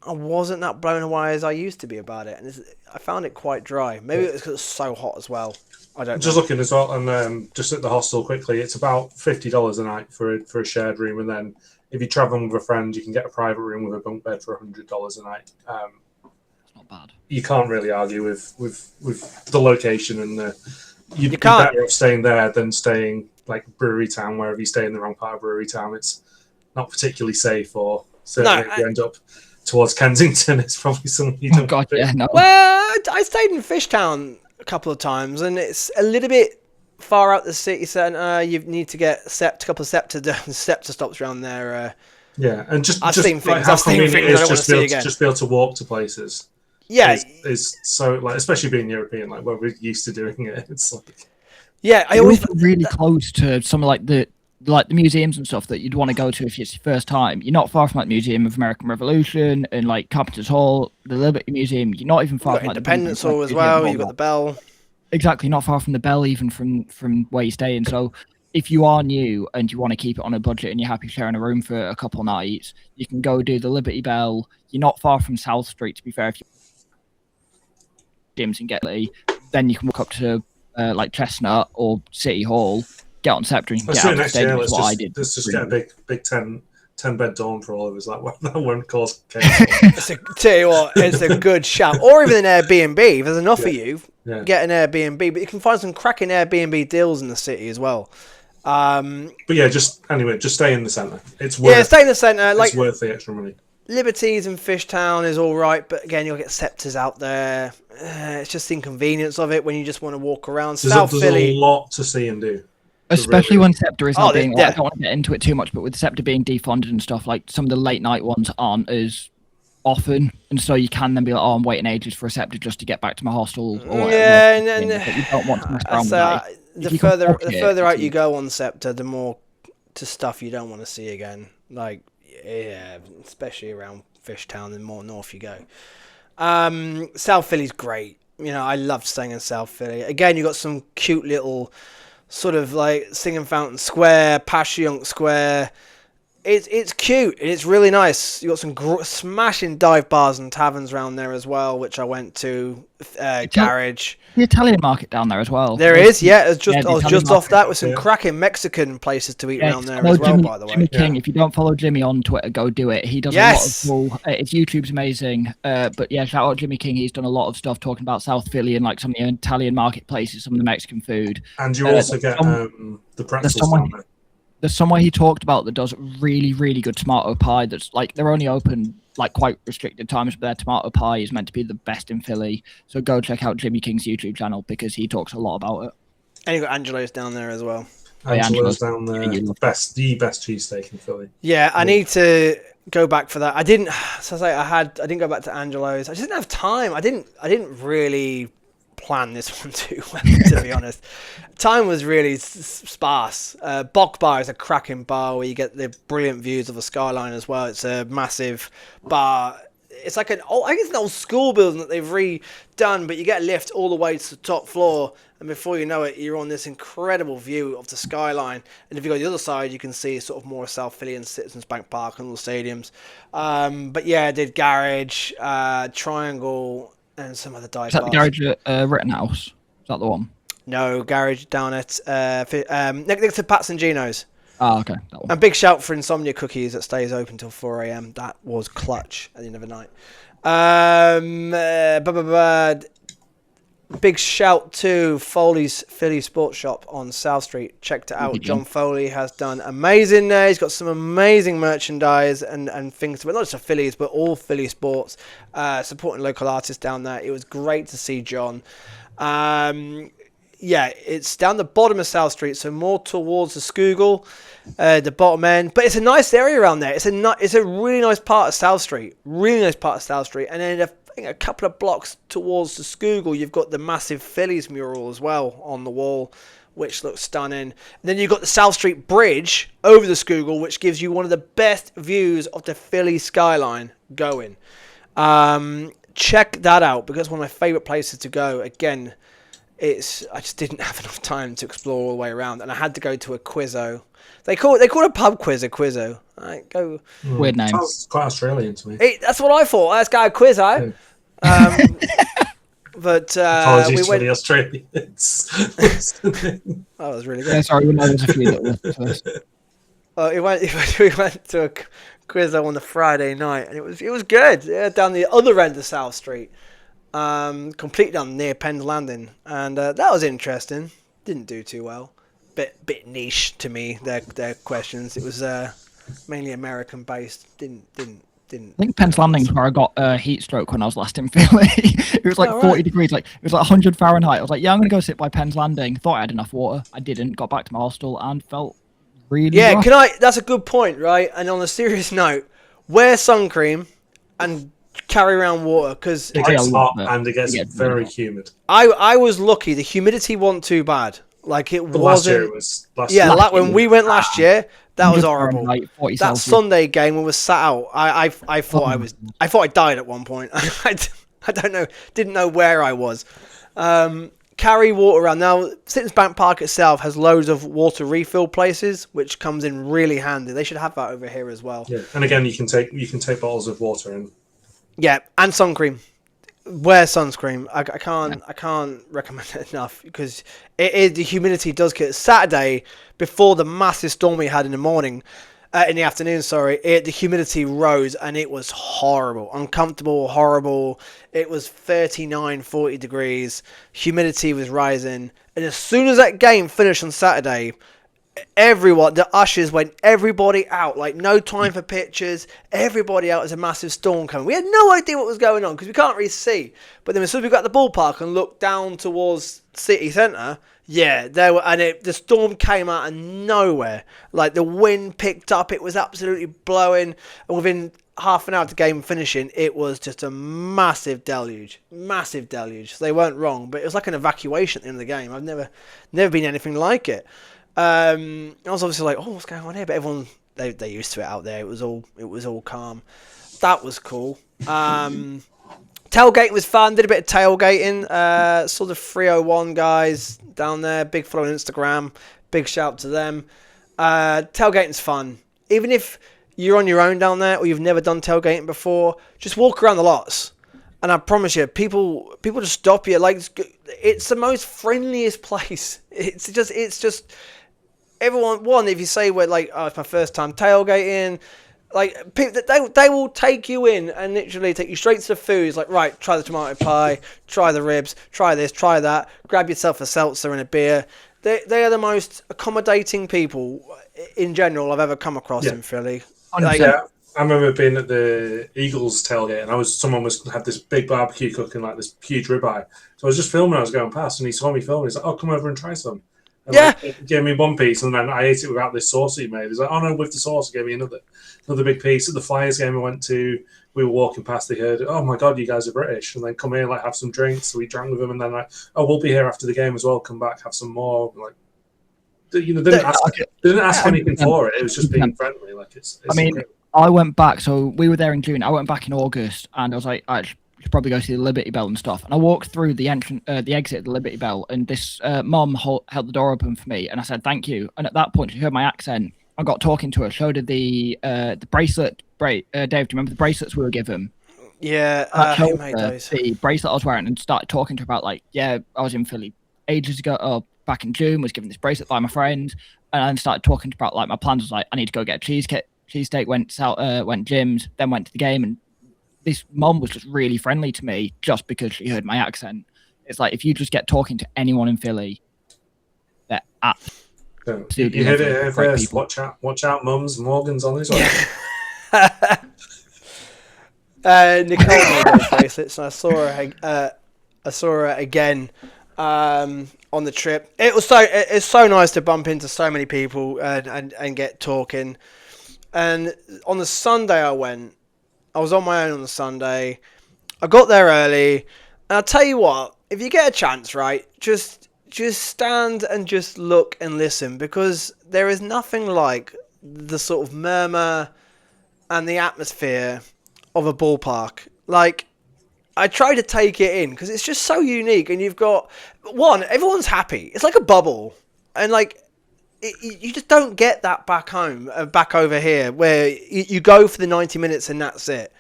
I wasn't that blown away as I used to be about it, and I found it quite dry. Maybe it's because it's so hot as well. I don't know. Just looking as well, and just at the hostel quickly, it's about $50 a night for a shared room, and then if you're traveling with a friend, you can get a private room with a bunk bed for $100 a night. That's not bad. You can't really argue with the location, and you'd be can't. better off staying there than staying like Brewery Town, where if you stay in the wrong part of Brewery Town, it's not particularly safe, or certainly if you end up towards Kensington, it's probably something you don't. Oh God, yeah, no. Well, I stayed in Fishtown a couple of times, and it's a little bit far out the city centre. You need to get a couple of SEPTA stops around there. Yeah, and I've seen things I don't want to see again. Just be able to walk to places. Yeah, is so like, especially being European, like where we're used to doing it. It's like, yeah, I You're always also really close to some of like the museums and stuff that you'd want to go to if it's your first time. You're not far from like Museum of American Revolution and like Carpenter's Hall, the Liberty Museum. You're not even far from like Independence Hall as well. You've got the Bell. Exactly, not far from the Bell, even from where you're staying. So if you are new and you want to keep it on a budget and you're happy sharing a room for a couple of nights, you can go do the Liberty Bell. You're not far from South Street, to be fair. If you gyms and get there, then you can walk up to like Chestnut or City Hall, get on Scepter and get out of the stadium. That's what I did. Let's just get a big 10-bed dorm for all of us. Like, well, that won't cause chaos. Tell you what, it's a good shout. Or even an Airbnb. If there's enough of you, get an Airbnb. But you can find some cracking Airbnb deals in the city as well. But yeah, just stay in the centre. It's worth. Yeah, stay in the centre. It's worth the extra money. Liberties and Fishtown is all right, but again, you'll get Scepters out there. It's just the inconvenience of it when you just want to walk around. South Philly, a lot to see and do. Especially when Scepter is not being... I don't want to get into it too much, but with Scepter being defunded and stuff, like some of the late night ones aren't as often, and so you can then be like, oh, I'm waiting ages for a Scepter just to get back to my hostel or whatever. Yeah, and then... But you don't want to mess around with that. The further out you go on Scepter, the more to stuff you don't want to see again. Like, yeah, especially around Fishtown, the more north you go. South Philly's great. You know, I loved staying in South Philly. Again, you got some cute little... sort of like Singing Fountain Square, Passyunk Square, It's cute and it's really nice. You got some smashing dive bars and taverns around there as well, which I went to. Garage. The Italian market down there as well. There is, yeah. I was the just Italian off that with market, some cracking Mexican places to eat around there follow as well. Jimmy, By the way, Jimmy King. Yeah. If you don't follow Jimmy on Twitter, go do it. He does a lot of cool. His YouTube's amazing. But yeah, shout out Jimmy King. He's done a lot of stuff talking about South Philly and like some of the Italian marketplaces, some of the Mexican food. And you also get the pretzels down there. There's somewhere he talked about that does really, really good tomato pie. That's like they're only open like quite restricted times, but their tomato pie is meant to be the best in Philly. So go check out Jimmy King's YouTube channel because he talks a lot about it. And you got Angelo's down there as well. Angelo's down there. The best cheesesteak in Philly. Yeah, I need to go back for that. I didn't. So I didn't go back to Angelo's. I just didn't have time. I didn't really plan this one too well, to be honest. Time was really sparse. Bock Bar is a cracking bar where you get the brilliant views of the skyline as well. It's a massive bar. It's like an old school building that they've redone, but you get a lift all the way to the top floor, and before you know it, you're on this incredible view of the skyline. And if you go to the other side, you can see sort of more South Philly and Citizens Bank Park and all the stadiums. But yeah, I did Garage, Triangle, and some other dive bars. Is that the Garage at Rittenhouse? Is that the one? No, Garage down at next to Pat's and Gino's. Oh, okay. That one. And big shout for Insomnia Cookies that stays open till 4 a.m. That was clutch at the end of the night. Big shout to Foley's Philly Sports Shop on South Street. Checked it out. John Foley has done amazing there. He's got some amazing merchandise and things, but not just for Phillies, but all Philly sports, supporting local artists down there. It was great to see John. Yeah, it's down the bottom of South Street, so more towards the Schuylkill, the bottom end. But it's a nice area around there. It's a really nice part of South Street. Really nice part of South Street. And then a couple of blocks towards the Schuylkill, you've got the massive Phillies mural as well on the wall, which looks stunning. And then you've got the South Street Bridge over the Schuylkill, which gives you one of the best views of the Philly skyline going. Check that out because it's one of my favourite places to go. Again, I just didn't have enough time to explore all the way around, and I had to go to a Quizzo. They call a pub quiz a Quizzo. Right, go. Weird name. Sounds quite Australian to me. That's what I thought. Let's go Quizzo. But Apologies we went. to the Australians. That was really good. Yeah, sorry, we know there's a few that were first. We went to a Quizzo on the Friday night, and it was good. Yeah, down the other end of South Street. Completely down near Penn's Landing, and that was interesting. Didn't do too well. Bit niche to me. Their questions. It was mainly American based. Didn't. I think Penn's Landing's where I got heat stroke when I was last in Philly. It was like 40 degrees, like it was like 100 Fahrenheit. I was like, yeah, I'm gonna go sit by Penn's Landing. Thought I had enough water. I didn't. Got back to my hostel and felt really rough. That's a good point, right? And on a serious note, wear sun cream and carry around water because it gets hot and it gets very humid. I was lucky. The humidity wasn't too bad. Like it wasn't. Last year like when we went last year, that was horrible. Like that Sunday game when we sat out, I thought I thought I died at one point. I don't know, didn't know where I was. Carry water around. Now, Citizens Bank Park itself has loads of water refill places, which comes in really handy. They should have that over here as well. Yeah, and again, you can take bottles of water in. Yeah, and sun cream. Wear sunscreen. I can't recommend it enough because the humidity does get. Saturday before the massive storm we had in the morning, in the afternoon. Sorry, the humidity rose and it was horrible, uncomfortable, horrible. It was 39, 40 degrees. Humidity was rising, and as soon as that game finished on Saturday, the ushers went everybody out, like no time for pictures, everybody out as a massive storm coming. We had no idea what was going on because we can't really see, but then as soon as we got to the ballpark and looked down towards city centre, the storm came out of nowhere. Like the wind picked up, it was absolutely blowing, and within half an hour of the game finishing, it was just a massive deluge. So they weren't wrong, but it was like an evacuation at the end of the game. I've never been anything like it. I was obviously like, oh, what's going on here? But everyone, they're used to it out there. It was all calm. That was cool. Tailgating was fun. Did a bit of tailgating. Saw the 301 guys down there. Big follow on Instagram. Big shout to them. Tailgating's fun. even if you're on your own down there or you've never done tailgating before, just walk around the lots. And I promise you, people just stop you. Like, it's the most friendliest place. It's just everyone. One, if you say we're like, oh, it's my first time tailgating, like they will take you in and literally take you straight to the food. It's like, right, try the tomato pie, try the ribs, try this, try that. Grab yourself a seltzer and a beer. They are the most accommodating people in general I've ever come across in Philly. Like, Yeah, I remember being at the Eagles tailgate, and someone had this big barbecue cooking, like this huge ribeye. So I was just filming. I was going past, and he saw me filming. He's like, "Oh, come over and try some." And like, gave me one piece, and then I ate it without this sauce he made. He's like, "Oh no, with the sauce." He gave me another big piece. At the Flyers game I went to, we were walking past. They heard, "Oh my god, you guys are British," and then come here, like have some drinks. So we drank with them, and then like, "Oh, we'll be here after the game as well. Come back, have some more." Like, they didn't ask anything for it. It was just being friendly. Like it's I mean, incredible. I went back, so we were there in June. I went back in August, and I was like, I should probably go see the Liberty Bell and stuff. And I walked through the exit of the Liberty Bell, and this mom held the door open for me, and I said thank you. And at that point, she heard my accent. I got talking to her. So did the bracelet. Dave, do you remember the bracelets we were given? Yeah, Who made those? The bracelet I was wearing, and started talking to her about like, yeah, I was in Philly ages ago. Back in June, was given this bracelet by my friend, and I started talking about like my plans. Was like, I need to go get a cheesesteak. Went gyms, then went to the game, and this mom was just really friendly to me just because she heard my accent. It's like if you just get talking to anyone in Philly, they're absolutely you heard it here great first. people. Watch out, mums. Morgan's on his way. Nicole made those bracelets, and I saw her again on the trip. It's so nice to bump into so many people and get talking. And on the Sunday I was on my own on the Sunday. I got there early, and I'll tell you what, if you get a chance, right, just stand and just look and listen, because there is nothing like the sort of murmur and the atmosphere of a ballpark. Like, I try to take it in because it's just so unique, and you've got everyone's happy. It's like a bubble, and like you just don't get that back home, back over here, where you go for the 90 minutes and that's it.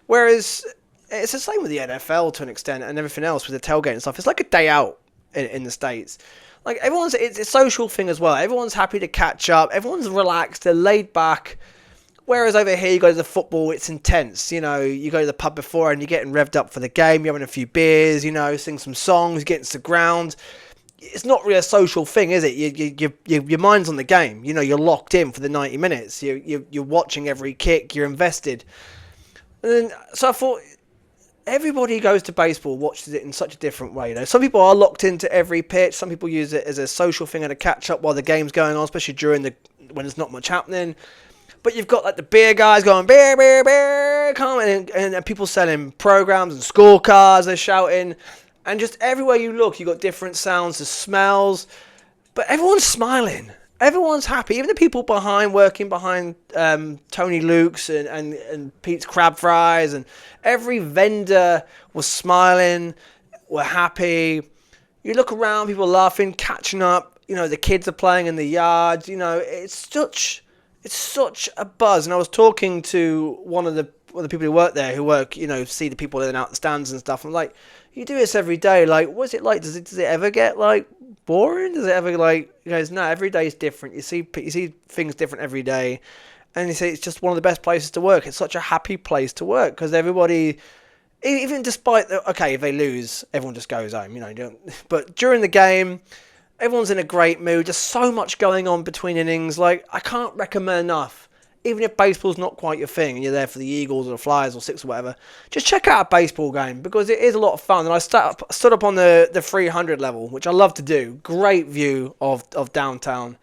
Whereas it's the same with the NFL to an extent and everything else with the tailgate and stuff. It's like a day out in the States. Like it's a social thing as well. Everyone's happy to catch up. Everyone's relaxed. They're laid back. Whereas over here, you go to the football, it's intense. You know, you go to the pub before and you're getting revved up for the game. You're having a few beers, sing some songs, get into the ground. It's not really a social thing, is it? Your mind's on the game. You're locked in for the 90 minutes. You're watching every kick. You're invested. And then, so I thought, everybody who goes to baseball watches it in such a different way. Some people are locked into every pitch. Some people use it as a social thing and a catch up while the game's going on, especially when there's not much happening. But you've got like the beer guys going beer, beer, beer, and people selling programs and scorecards. They're shouting, and just everywhere you look, you got different sounds, the smells. But everyone's smiling, everyone's happy. Even the people working behind Tony Luke's and Pete's Crab Fries, and every vendor was smiling, were happy. You look around, people are laughing, catching up. The kids are playing in the yards. It's such a buzz. And I was talking to one of the people who work there, see the people in and out the stands and stuff. I'm like, you do this every day. Like, what's it like? Does it ever get like boring? Does it ever like? He goes, no, every day is different. You see things different every day. And he said it's just one of the best places to work. It's such a happy place to work because everybody, even despite if they lose, everyone just goes home. But during the game, everyone's in a great mood. There's so much going on between innings. Like, I can't recommend enough. Even if baseball's not quite your thing and you're there for the Eagles or the Flyers or Six or whatever, just check out a baseball game because it is a lot of fun. And I stood up on the 300 level, which I love to do. Great view of downtown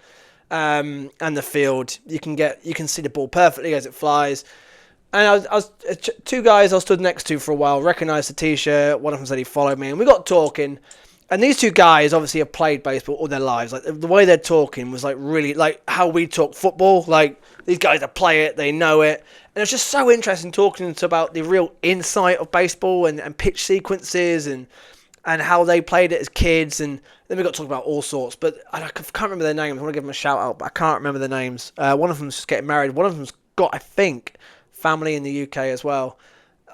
and the field. You can see the ball perfectly as it flies. And I was two guys I stood next to for a while, recognized the T-shirt. One of them said he followed me, and we got talking. And these two guys obviously have played baseball all their lives. Like the way they're talking was like really like how we talk football. Like these guys that play it, they know it. And it's just so interesting talking to about the real insight of baseball and pitch sequences and and how they played it as kids, and then we got to talk about all sorts. But I can't remember their names. I want to give them a shout out, but I can't remember their names. One of them's just getting married. One of them's got, I think, family in the UK as well.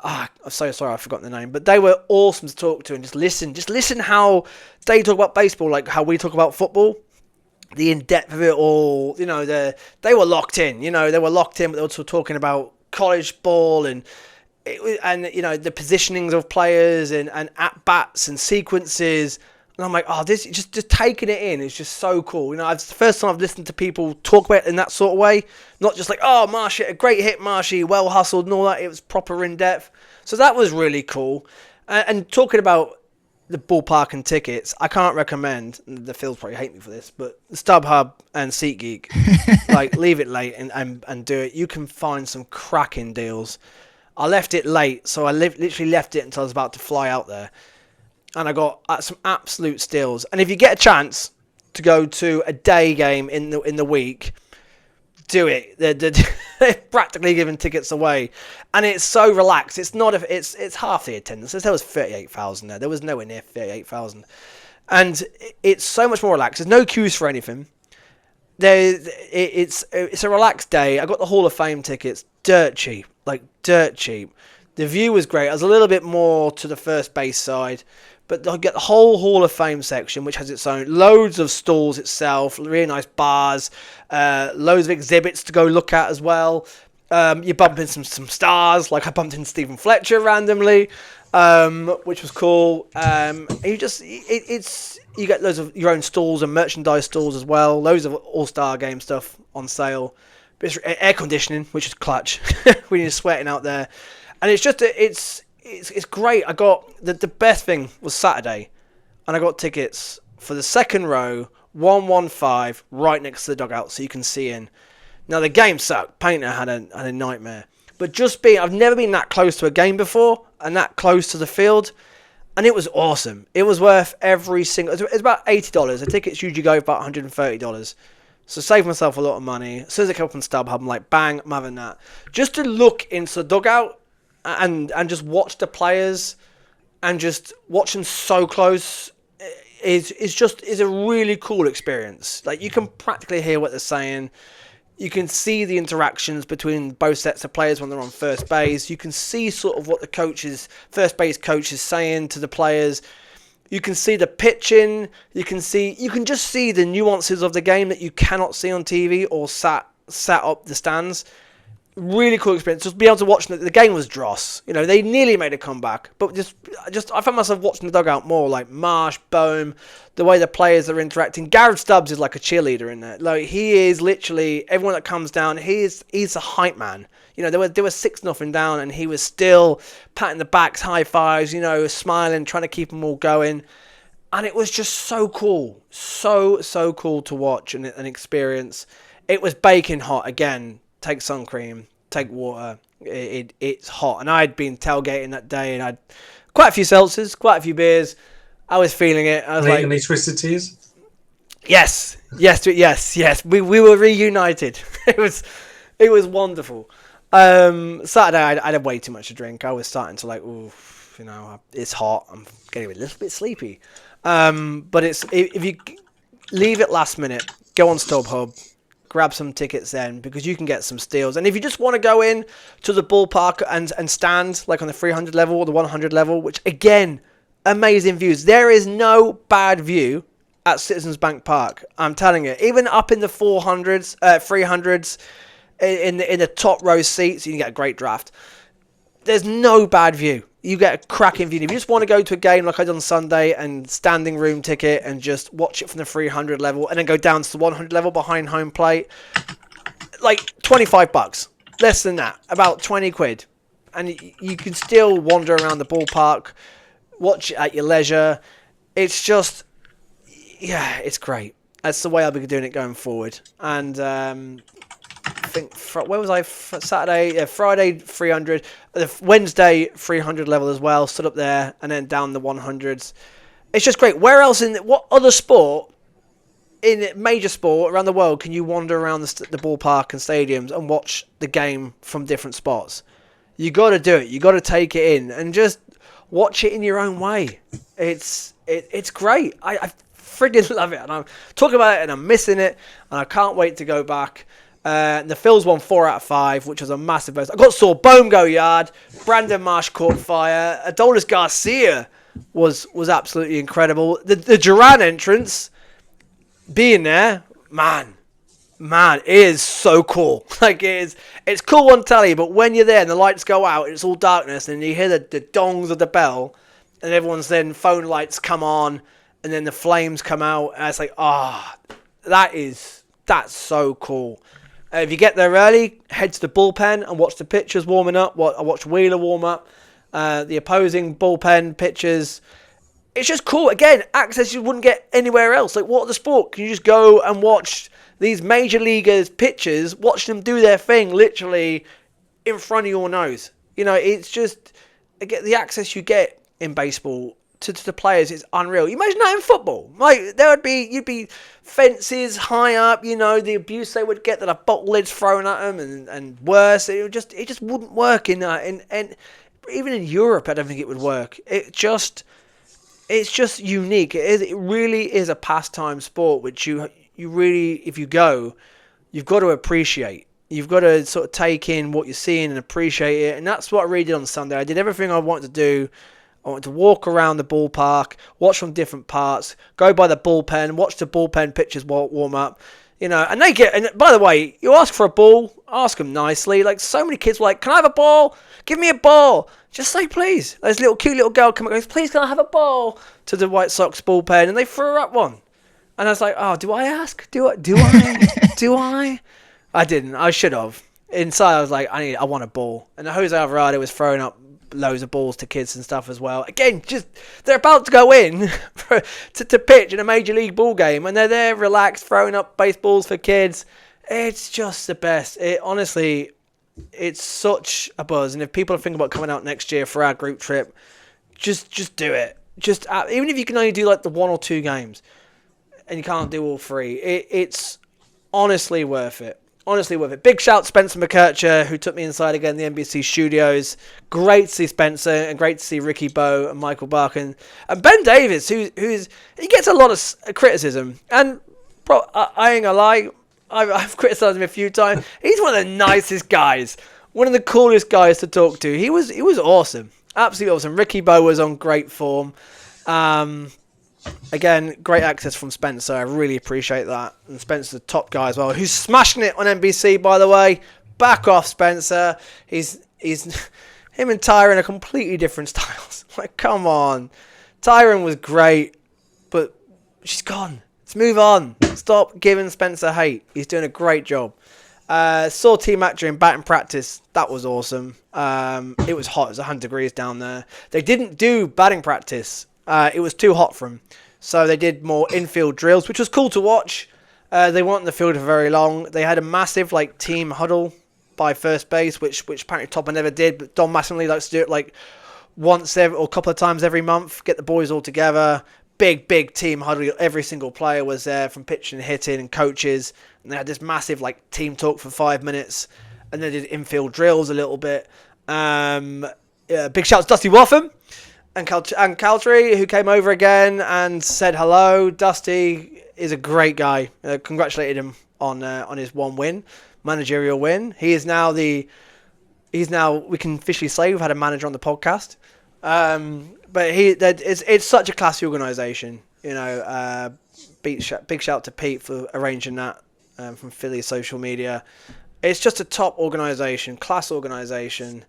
I'm so sorry, I've forgotten the name. But they were awesome to talk to, and just listen how they talk about baseball, like how we talk about football. The in-depth of it all, you know, they were locked in. You know, they were locked in, but they were also talking about college ball and you know, the positionings of players and at bats and sequences. And I'm like, oh, this just taking it in is just so cool. You know, it's the first time I've listened to people talk about it in that sort of way. Not just like, oh, Marshy, a great hit, Marshy, well hustled and all that. It was proper in depth. So that was really cool. And talking about the ballpark and tickets, I can't recommend, the Phils probably hate me for this, but StubHub and SeatGeek, like, leave it late and do it. You can find some cracking deals. I left it late, so I literally left it until I was about to fly out there. And I got some absolute steals. And if you get a chance to go to a day game in the week, do it. They're practically giving tickets away, and it's so relaxed. It's not it's half the attendance. There was 38,000 there. There was nowhere near 38,000, and it's so much more relaxed. There's no queues for anything. It's a relaxed day. I got the Hall of Fame tickets, dirt cheap. The view was great. I was a little bit more to the first base side, but I get the whole Hall of Fame section, which has its own loads of stalls itself, really nice bars, loads of exhibits to go look at as well. You bump in some stars, like I bumped in Stephen Fletcher randomly, which was cool. You get loads of your own stalls and merchandise stalls as well. Loads of All-Star Game stuff on sale. But it's air conditioning, which is clutch when you're sweating out there, and it's just it's great. I got the best thing was Saturday, and I got tickets for the second row, 115, right next to the dugout, so you can see in. Now the game sucked. Painter had a nightmare, but I've never been that close to a game before, and that close to the field, and it was awesome. It was worth every single. It's about $80. The tickets usually go for about $130. So save myself a lot of money. As soon as I come up on StubHub, I'm like, bang, I'm having that. Just to look into the dugout and just watch the players and just watch them so close is a really cool experience. Like, you can practically hear what they're saying. You can see the interactions between both sets of players when they're on first base. You can see sort of what the first base coach is saying to the players. You can see the pitching. You can just see the nuances of the game that you cannot see on TV or sat up the stands. Really cool experience. Just be able to watch the game was dross. You know, they nearly made a comeback, but just I found myself watching the dugout more, like Marsh, Bohm, the way the players are interacting. Garrett Stubbs is like a cheerleader in there. Like, he is literally everyone that comes down. He's a hype man. You know, they were 6-0 down, and he was still patting the backs, high fives, you know, smiling, trying to keep them all going. And it was just so cool. So cool to watch and experience. It was baking hot again. Take sun cream, take water. It's hot. And I'd been tailgating that day, and I'd quite a few seltzers, quite a few beers. I was feeling it. I was like, any Twisted Teas? Yes. We were reunited. It was wonderful. Saturday, I had way too much to drink. I was starting to it's hot. I'm getting a little bit sleepy. But if you leave it last minute, go on StubHub, grab some tickets then, because you can get some steals. And if you just want to go in to the ballpark and stand like on the 300 level or the 100 level, which again, amazing views. There is no bad view at Citizens Bank Park. I'm telling you, even up in the 400s, 300s. In the top row seats, you can get a great draft. There's no bad view. You get a cracking view. If you just want to go to a game like I did on Sunday and standing room ticket and just watch it from the 300 level and then go down to the 100 level behind home plate, like $25, less than that, about 20 quid, and you can still wander around the ballpark, watch it at your leisure. It's just, yeah, it's great. That's the way I'll be doing it going forward. And I think, where was I? Saturday, yeah, Friday 300, Wednesday 300 level as well. Stood up there and then down the 100s. It's just great. Where else what other sport, in major sport around the world, can you wander around the ballpark and stadiums and watch the game from different spots? You got to do it. You got to take it in and just Watch it in your own way. It's great. I friggin' love it, and I'm talking about it, and I'm missing it, and I can't wait to go back. The Phils won 4 out of 5, which was a massive boost. I got saw Bohm go yard. Brandon Marsh caught fire. Adolis Garcia was absolutely incredible. The Duran entrance, being there, man, it is so cool. Like, it's cool on telly, but when you're there and the lights go out, it's all darkness, and you hear the dongs of the bell, and everyone's then phone lights come on, and then the flames come out, and it's like, that's so cool. If you get there early, head to the bullpen and watch the pitchers warming up. I watched Wheeler warm up. The opposing bullpen pitchers. It's just cool. Again, access you wouldn't get anywhere else. Like, what are the sport? Can you just go and watch these major leaguers pitchers, watch them do their thing literally in front of your nose? You know, it's just, again, the access you get in baseball to the players is unreal. You imagine that in football. Like, you'd be fences high up, you know, the abuse they would get, that have bottle lids thrown at them and worse. It just wouldn't work in even in Europe. I don't think it would work. It's just unique. It really is a pastime sport, which you really, if you go, you've got to appreciate. You've got to sort of take in what you're seeing and appreciate it. And that's what I really did on Sunday. I did everything I wanted to do. I wanted to walk around the ballpark, watch from different parts, go by the bullpen, watch the bullpen pitchers warm up, you know. And and by the way, you ask for a ball, ask them nicely. Like, so many kids were like, "Can I have a ball? Give me a ball." Just say please. There's a cute little girl come and goes, "Please, can I have a ball?" to the White Sox bullpen, and they threw her up one. And I was like, "Oh, do I ask? Do I? Do I?" I didn't. I should have. Inside, I was like, I want a ball. And Jose Alvarado was throwing up loads of balls to kids and stuff as well. Again, just they're about to go in to pitch in a major league ball game, and they're there relaxed, throwing up baseballs for kids. It's just the best. Honestly, it's such a buzz. And if people are thinking about coming out next year for our group trip, just do it. Just even if you can only do like the 1 or 2 games, and you can't do all 3, it's honestly worth it. Honestly worth it. Big shout to Spencer McKercher, who took me inside again in the NBC studios. Great to see Spencer, and great to see Ricky Bowe and Michael Barkin. And Ben Davis, he gets a lot of criticism. And I ain't gonna lie, I've criticised him a few times. He's one of the nicest guys. One of the coolest guys to talk to. He was awesome. Absolutely awesome. Ricky Bowe was on great form. Again, great access from Spencer. I really appreciate that. And Spencer's a top guy as well, who's smashing it on NBC, by the way. Back off, Spencer. He's him and Tyron are completely different styles. Like, come on. Tyron was great, but she's gone. Let's move on. Stop giving Spencer hate. He's doing a great job. Saw T-Mac during batting practice. That was awesome. It was hot. It was 100 degrees down there. They didn't do batting practice. It was too hot for them. So they did more infield drills, which was cool to watch. They weren't in the field for very long. They had a massive team huddle by first base, which apparently Topper never did, but Don Mattingly likes to do it once or a couple of times every month, get the boys all together. Big team huddle. Every single player was there, from pitching and hitting and coaches. And they had this massive team talk for 5 minutes. And they did infield drills a little bit. Big shout to Dusty Waffham and Caltry, who came over again and said hello. Dusty is a great guy. Congratulated him on his managerial win. He is now we can officially say we've had a manager on the podcast. But it's such a classy organisation. You know, big shout to Pete for arranging that from Phillies social media. It's just a top organisation, class organisation.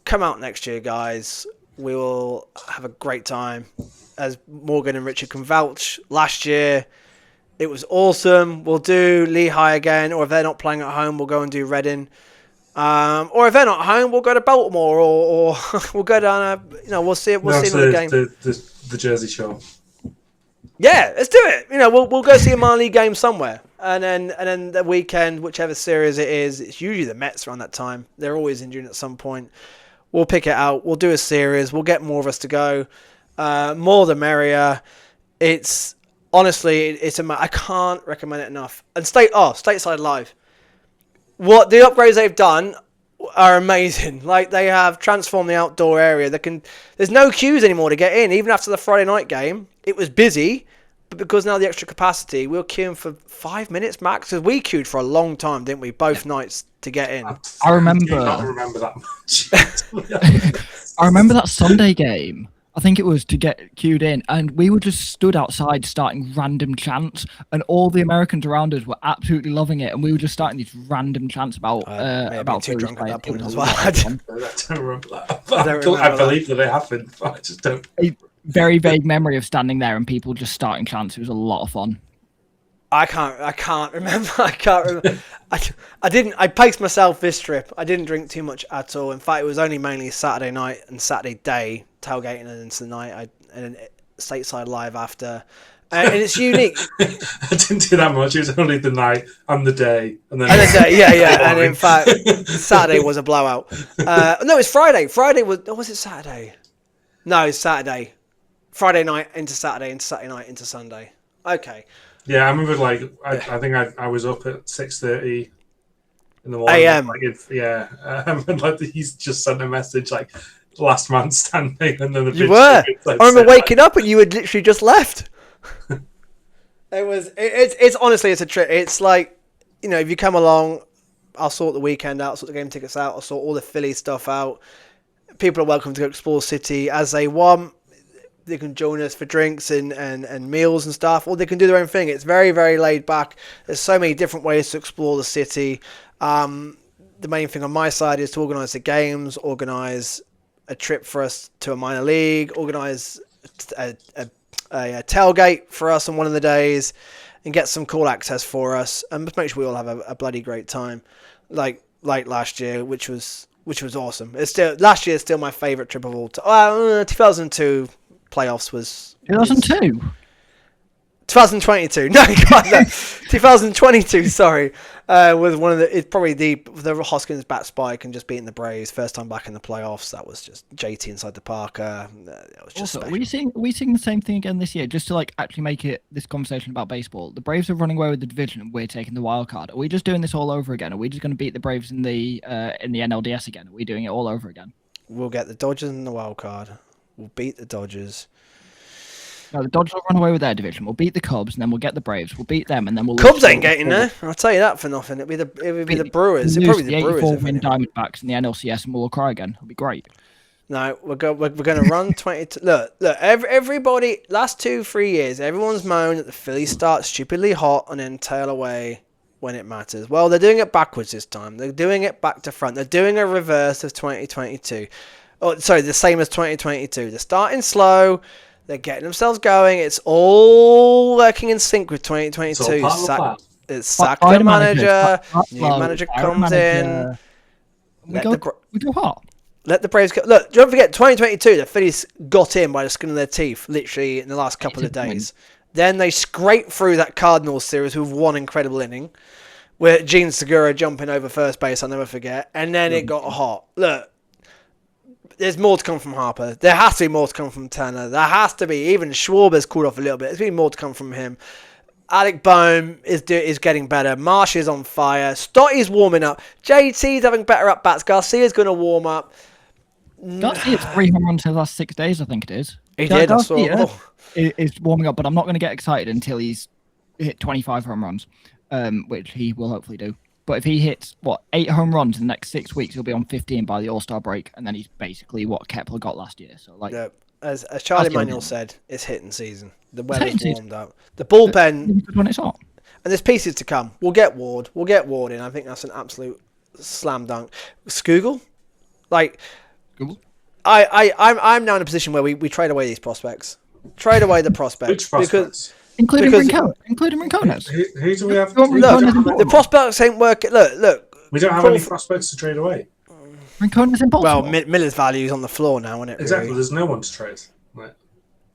Come out next year, guys. We will have a great time. As Morgan and Richard can vouch, last year it was awesome. We'll do Lehigh again, or if they're not playing at home, we'll go and do Reading. Or if they're not home, we'll go to Baltimore, or we'll go down. We'll see another game. The Jersey Shore. Yeah, let's do it. We'll go see a minor league game somewhere, and then the weekend, whichever series it is, it's usually the Mets around that time. They're always injured at some point. We'll pick it out. We'll do a series. We'll get more of us to go. More the merrier. It's honestly, I can't recommend it enough. And Stateside Live. What the upgrades they've done, are amazing. Like, they have transformed the outdoor area. There's no queues anymore to get in. Even after the Friday night game, it was busy, but because now the extra capacity, we were queuing for 5 minutes max. Because we queued for a long time, didn't we? Both nights to get in. I remember. do not remember that much. I remember that Sunday game. I think it was to get queued in, and we were just stood outside starting random chants, and all the Americans around us were absolutely loving it, and we were just starting these random chants about too Phillies drunk at that playing. point It as was well. a lot of fun. I don't remember that. remember I believe that it happened, but I just don't. A very vague memory of standing there and people just starting chants. It was a lot of fun. I can't remember. I paced myself this trip. I didn't drink too much at all. In fact, it was only mainly Saturday night and Saturday day tailgating, and into the night and stateside live after. And it's unique. I didn't do that much. It was only the night and the day, and then And the day, yeah. And in fact, Saturday was a blowout. No, it's Friday. Friday was it Saturday? No, it's Saturday. Friday night into Saturday night into Sunday. Okay. Yeah, I remember. Like, I think I was up at 6:30 in the morning. AM. Like, and like he's just sent a message like, "Last man standing," and then the You were. I remember waking up and you had literally just left. It's honestly, it's a trip. It's like, if you come along, I'll sort the weekend out, sort the game tickets out, I'll sort all the Philly stuff out. People are welcome to go explore City as they want. They can join us for drinks and meals and stuff, or they can do their own thing. It's very, very laid back. There's so many different ways to explore the city. The main thing on my side is to organise the games, organise a trip for us to a minor league, organise a tailgate for us on one of the days, and get some cool access for us, and just make sure we all have a bloody great time, like last year, which was awesome. Last year is still my favourite trip of all time. 2002 playoffs was 2002. 2022. No, God, no. 2022. Sorry, was one of the. It's probably the Hoskins bat spike and just beating the Braves first time back in the playoffs. That was just JT inside the park. It was just Also, special. are we seeing the same thing again this year? Just to actually make it this conversation about baseball. The Braves are running away with the division, and we're taking the wild card. Are we just doing this all over again? Are we just going to beat the Braves in the NLDS again? Are we doing it all over again? We'll get the Dodgers in the wild card. We'll beat the Dodgers. No, the Dodgers will run away with their division. We'll beat the Cubs, and then we'll get the Braves. We'll beat them, and then we'll. Cubs ain't getting there. I'll tell you that for nothing. It'll be the Brewers. It'll probably be the Brewers. 84 win Diamondbacks in the NLCS, and we'll cry again. It'll be great. No, we're going to run 20. Look. Everybody. Last 2-3 years, everyone's moaned that the Phillies start stupidly hot and then tail away when it matters. Well, they're doing it backwards this time. They're doing it back to front. They're doing a reverse of 2022. Oh, sorry, the same as 2022. They're starting slow. They're getting themselves going. It's all working in sync with 2022. It's sack the manager. New manager comes in. We go hot. Let the Braves go. Look, don't forget, 2022, the Phillies got in by the skin of their teeth, literally, in the last couple of days. Then they scraped through that Cardinals series with one incredible inning, where Gene Segura jumping over first base, I'll never forget. And then it got hot. Look. There's more to come from Harper. There has to be more to come from Turner. There has to be. Even Schwarber's cooled off a little bit. There's been more to come from him. Alec Boehm is getting better. Marsh is on fire. Stotty's warming up. JT's having better at bats. Garcia's going to warm up. Garcia's 3 home runs in the last 6 days, I think it is. He did. Garcia is warming up, but I'm not going to get excited until he's hit 25 home runs, which he will hopefully do. But if he hits, 8 home runs in the next 6 weeks, he'll be on 15 by the All-Star break, and then he's basically what Kepler got last year. So, as Charlie Manuel said, it's hitting season. The weather's warmed up. The bullpen, when it's hot. And there's pieces to come. We'll get Ward in. I think that's an absolute slam dunk. Skugel? Google? I'm now in a position where we trade away these prospects. Trade away the prospects. Which prospects? Including Rincones. Who do we have? Look, the prospects ain't working. Look. We don't have any prospects to trade away. Rincones in Baltimore. Well, Miller's value is on the floor now, isn't it? Exactly. Really? There's no one to trade. Right.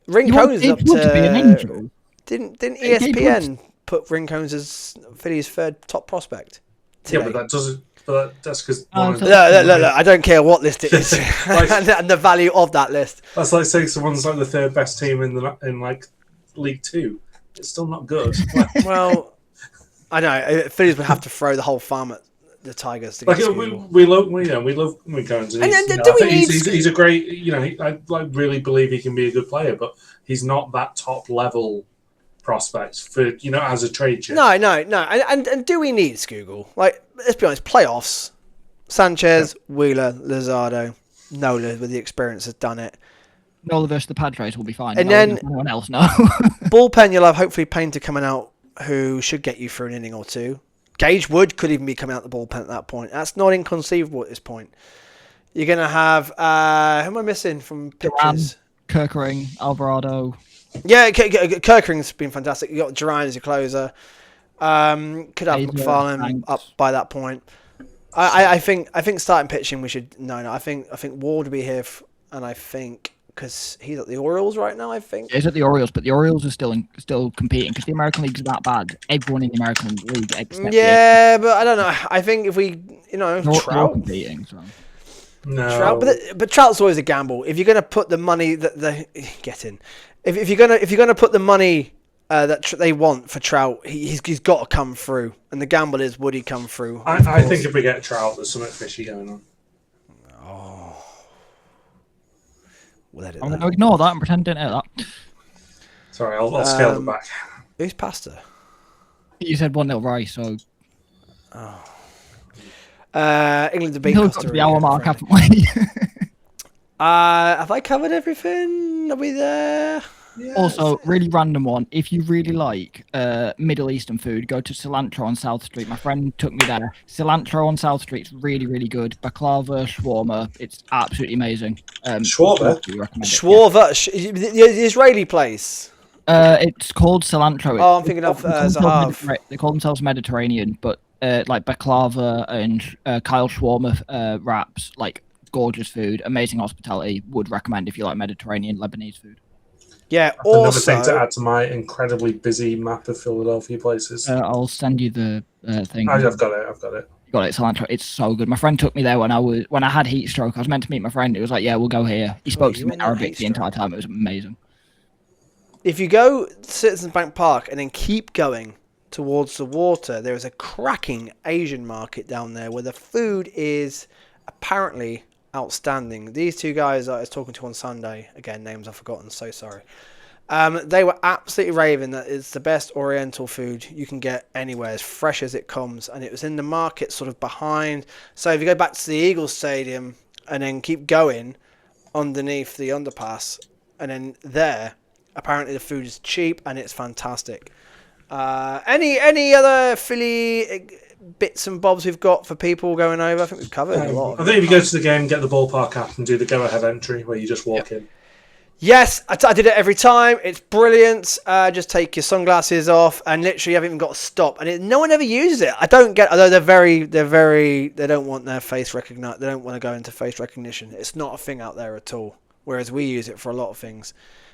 Rincones up to be an angel. Didn't ESPN put Rincones as Philly's third top prospect? Today? Yeah, but that doesn't. But that's because. Look, I don't care what list it is, and the value of that list. That's like saying someone's like the third best team in League Two. It's still not good. Well, I know Phillies would have to throw the whole farm at the Tigers to Like get we love Winkens, And I do we think need he's a great. I really believe he can be a good player, but he's not that top level prospect for as a trade chip. No. And do we need Scoogle? Like, let's be honest, playoffs. Sanchez, Wheeler, Luzardo, Nola with the experience has done it. Nola versus the Padres will be fine. And then anyone else, no. bullpen, you'll have hopefully Painter coming out who should get you through an inning or two. Gage Wood could even be coming out the bullpen at that point. That's not inconceivable at this point. You're going to have... who am I missing from pitchers? Kirkering, Alvarado. Yeah, Kirkering's been fantastic. You got Duran as your closer. Could have McFarlane up by that point. I think starting pitching we should... No, I think Ward will be here and I think... Because he's at the Orioles right now, I think. He's at the Orioles, but the Orioles are still competing because the American League is that bad. Everyone in the American League except but I don't know. I think if we, Trout competing. So. No, Trout, but Trout's always a gamble. If you're going to put the money that they get in, if you're gonna put the money that they want for Trout, he's got to come through. And the gamble is, would he come through? I think if we get Trout, there's something fishy going on. I'm going to ignore that and pretend I didn't hear that. Sorry, I'll scale them back. Who's Pasta? You said 1-0 Rice, so... England to beat We've Costa got to Rica. the hour mark, haven't we? Have I covered everything? Are we there? Yeah, Also, really random one. If you really like Middle Eastern food, go to Cilantro on South Street. My friend took me there. Cilantro on South Street is really, really good. Baklava, shawarma, it's absolutely amazing. Shawarma? The Israeli place. It's called Cilantro. I'm thinking of Zahav. They call themselves Mediterranean, but like baklava and Kyle shawarma wraps, like gorgeous food, amazing hospitality. Would recommend if you like Mediterranean Lebanese food. Yeah, another thing to add to my incredibly busy map of Philadelphia places. I'll send you the thing. I've got it. You got it, Cilantro. It's so good. My friend took me there when I had heat stroke. I was meant to meet my friend. It was like, yeah, we'll go here. He spoke to me in Arabic the entire time. It was amazing. If you go to Citizens Bank Park and then keep going towards the water, there is a cracking Asian market down there where the food is apparently outstanding. These two guys I was talking to on Sunday, again, names I've forgotten, so sorry. They were absolutely raving that it's the best Oriental food you can get anywhere, as fresh as it comes. And it was in the market sort of behind. So if you go back to the Eagles Stadium and then keep going underneath the underpass, and then there, apparently the food is cheap and it's fantastic. Any other Philly bits and bobs we've got for people going over? I think we've covered a lot. I think if you go to the game, get the ballpark app and do the go-ahead entry where you just walk in. Yes, I did it every time. It's brilliant. Just take your sunglasses off and literally you haven't even got to stop. And no one ever uses it. I don't get, although they don't want their face recognition. They don't want to go into face recognition. It's not a thing out there at all. Whereas we use it for a lot of things,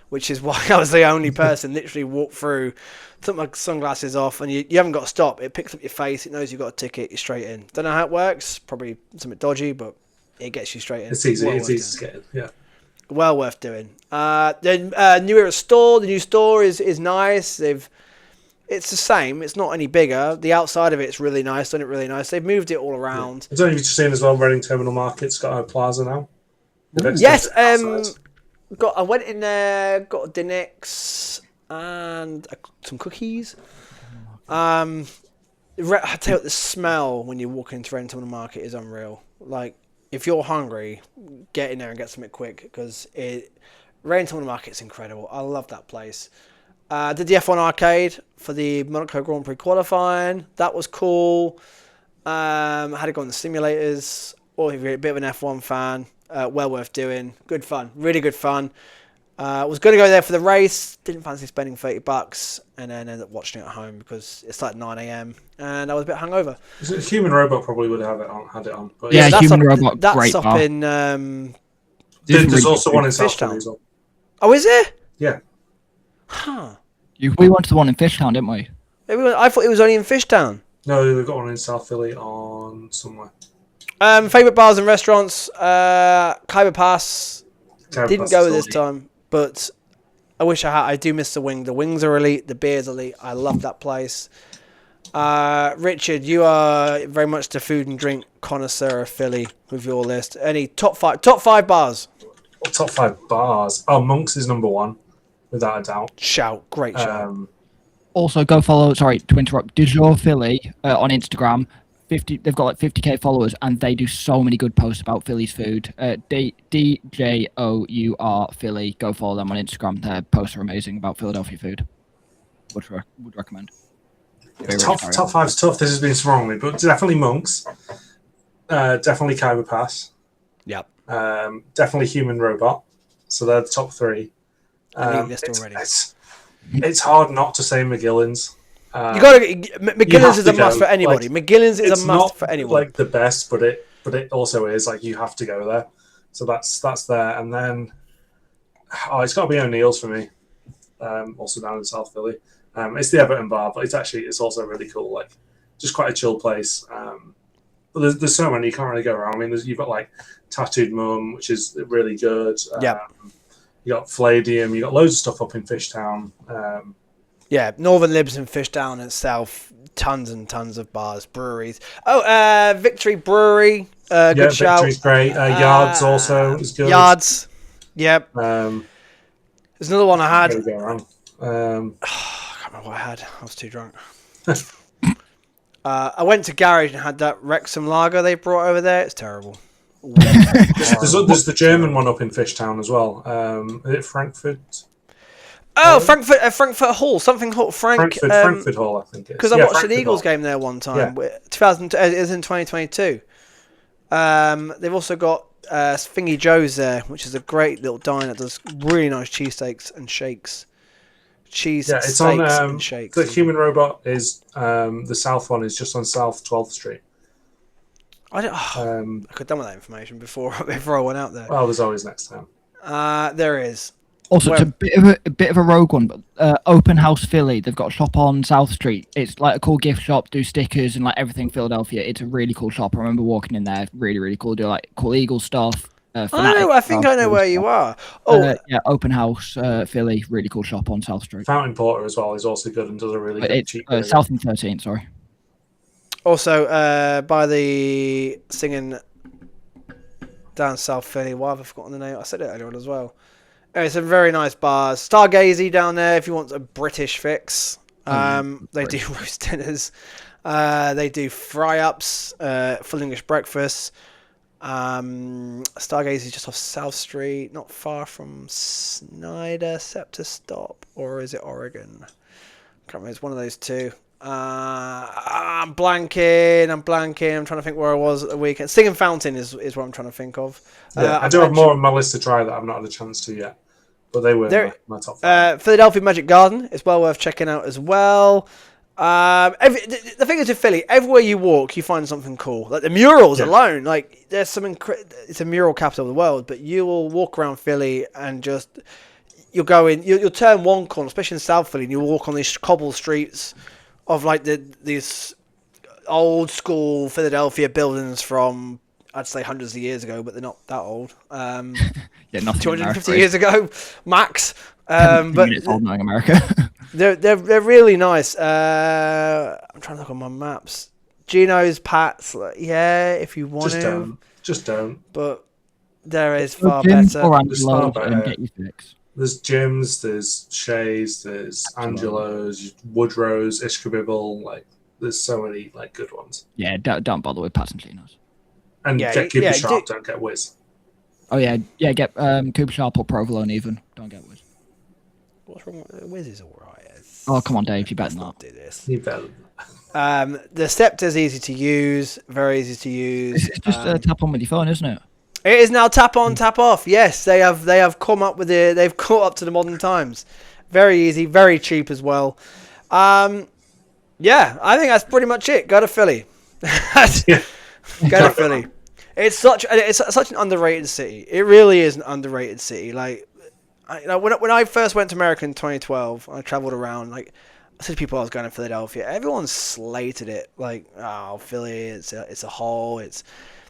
which is why I was the only person literally walked through, took my sunglasses off, and you haven't got to stop. It picks up your face. It knows you've got a ticket. You're straight in. Don't know how it works. Probably something dodgy, but it gets you straight in. It's easy. It's easy to get in. Yeah. Well worth doing. The New Era store. The new store is nice. It's the same. It's not any bigger. The outside of it's really nice. Done it really nice. They've moved it all around. I don't know if you've seen as well. Reading Terminal Market's got a plaza now. Yes. I went in there. Got a Dinix and some cookies. I tell you what, the smell when you walk into Rental Market is unreal. Like, if you're hungry, get in there and get something quick because Rental Market's incredible. I love that place. Did the F1 arcade for the Monaco Grand Prix qualifying. That was cool. Had to go on the simulators. Or if you're a bit of an F1 fan, well worth doing. Good fun. Really good fun. Was going to go there for the race. Didn't fancy spending $30 and then ended up watching it at home because it's like 9 a.m. and I was a bit hungover. Human Robot probably would have had it on. But yeah, Human up, Robot. That's great up bar. in. There's also one in South Philly as well. Oh, is there? Yeah. Huh. We went to the one in Fishtown, didn't we? I thought it was only in Fishtown. No, we've got one in South Philly on somewhere. Favourite bars and restaurants. Khyber Pass. Didn't go this time, but I wish I had. I do miss the wing. The wings are elite. The beer's elite. I love that place. Richard, you are very much the food and drink connoisseur of Philly with your list. Any top five bars? Top 5 bars. Oh, Monk's is number 1, without a doubt. Great shout. Also, go follow. Sorry to interrupt. DeJour Philly on Instagram. They've got like 50k followers, and they do so many good posts about Philly's food. DJOUR Philly. Go follow them on Instagram. Their posts are amazing about Philadelphia food. Would recommend. Top 5's tough. This has been swung me, but definitely Monk's. Definitely Khyber Pass. Yep. Definitely Human Robot. So they're the top 3. It's hard not to say McGillen's. You got to McGillen's is a must for anybody. McGillen's is a must for anyone. Like the best, but it also is like you have to go there. So that's there, and then it's got to be O'Neill's for me. Also down in South Philly. It's the Everton bar, but it's also really cool. Like just quite a chill place. But there's so many you can't really go around. I mean, you've got like Tattooed Mum, which is really good. You got Fladium. You got loads of stuff up in Fishtown. Northern Libs and Fishtown itself. Tons and tons of bars, breweries. Victory Brewery. Good shout. Victory's great. Yards also is good. Yards. Yep. There's another one I had. I can't remember what I had. I was too drunk. I went to Garage and had that Wrexham lager they brought over there. It's terrible. There's the German one up in Fishtown as well. Is it Frankfurt? Frankfurt Hall. Something Hall. Frankfurt Hall, I think it is. Because I watched an Eagles game there one time. Yeah. It was in 2022. They've also got Thingy Joe's there, which is a great little diner that does really nice cheesesteaks and shakes. It's on and shakes. The Human Robot is the south one is just on South 12th Street. I could have done with that information before I went out there. Well, there's always next time. There is. Also, it's a bit of a rogue one, but Open House Philly. They've got a shop on South Street. It's like a cool gift shop. Do stickers and like everything Philadelphia. It's a really cool shop. I remember walking in there. Really, really cool. Do like cool Eagle stuff. I think I know where you are. Open House Philly. Really cool shop on South Street. Fountain Porter as well is also good and does a really good cheap. South and 13. Sorry. Also, by the singing down South Philly. Why have I forgotten the name? I said it earlier on as well. It's a very nice bars. Stargazy down there if you want a British fix. They do roast dinners. They do fry-ups, full English breakfasts. Stargazy is just off South Street, not far from Snyder Scepter Stop. Or is it Oregon? I can't remember. It's one of those two. I'm blanking. I'm trying to think where I was at the weekend. Singing Fountain is what I'm trying to think of. I do have more on my list to try that I've not had a chance to yet. But they were my top 5. Philadelphia Magic Garden is well worth checking out as well. The thing is with Philly, everywhere you walk, you find something cool. Like the murals alone, like there's some it's a mural capital of the world, but you will walk around Philly and just you'll go in, you'll turn one corner, especially in South Philly, and you'll walk on these cobble streets of like these old school Philadelphia buildings from I'd say hundreds of years ago, but they're not that old. 250 years ago, max. But it's old knowing America. they're really nice. I'm trying to look on my maps. Gino's, Pat's, if you want just don't. But there is far better. And get your fix. There's Jim's, there's Shay's, there's Angelo's, Woodrow's, Ishkabibble. Like, there's so many like good ones. Yeah, don't bother with Pat's and Gino's. And get Cooper Sharp, don't get Wiz. Oh yeah, get Cooper Sharp or Provolone even. Don't get Wiz. What's wrong with Wiz? Is all right. Oh come on, Dave, you better not do this. You better. The Scepter's easy to use, very easy to use. It's just tap on with your phone, isn't it? It is now tap on, tap off. Yes, they have come up with it. They've caught up to the modern times. Very easy, very cheap as well. I think that's pretty much it. Go to Philly. Go to Philly. It's such an underrated city. It really is an underrated city. Like, when I first went to America in 2012, I traveled around. Like, I said to people I was going to Philadelphia. Everyone slated it. Like, oh, Philly, it's a hole.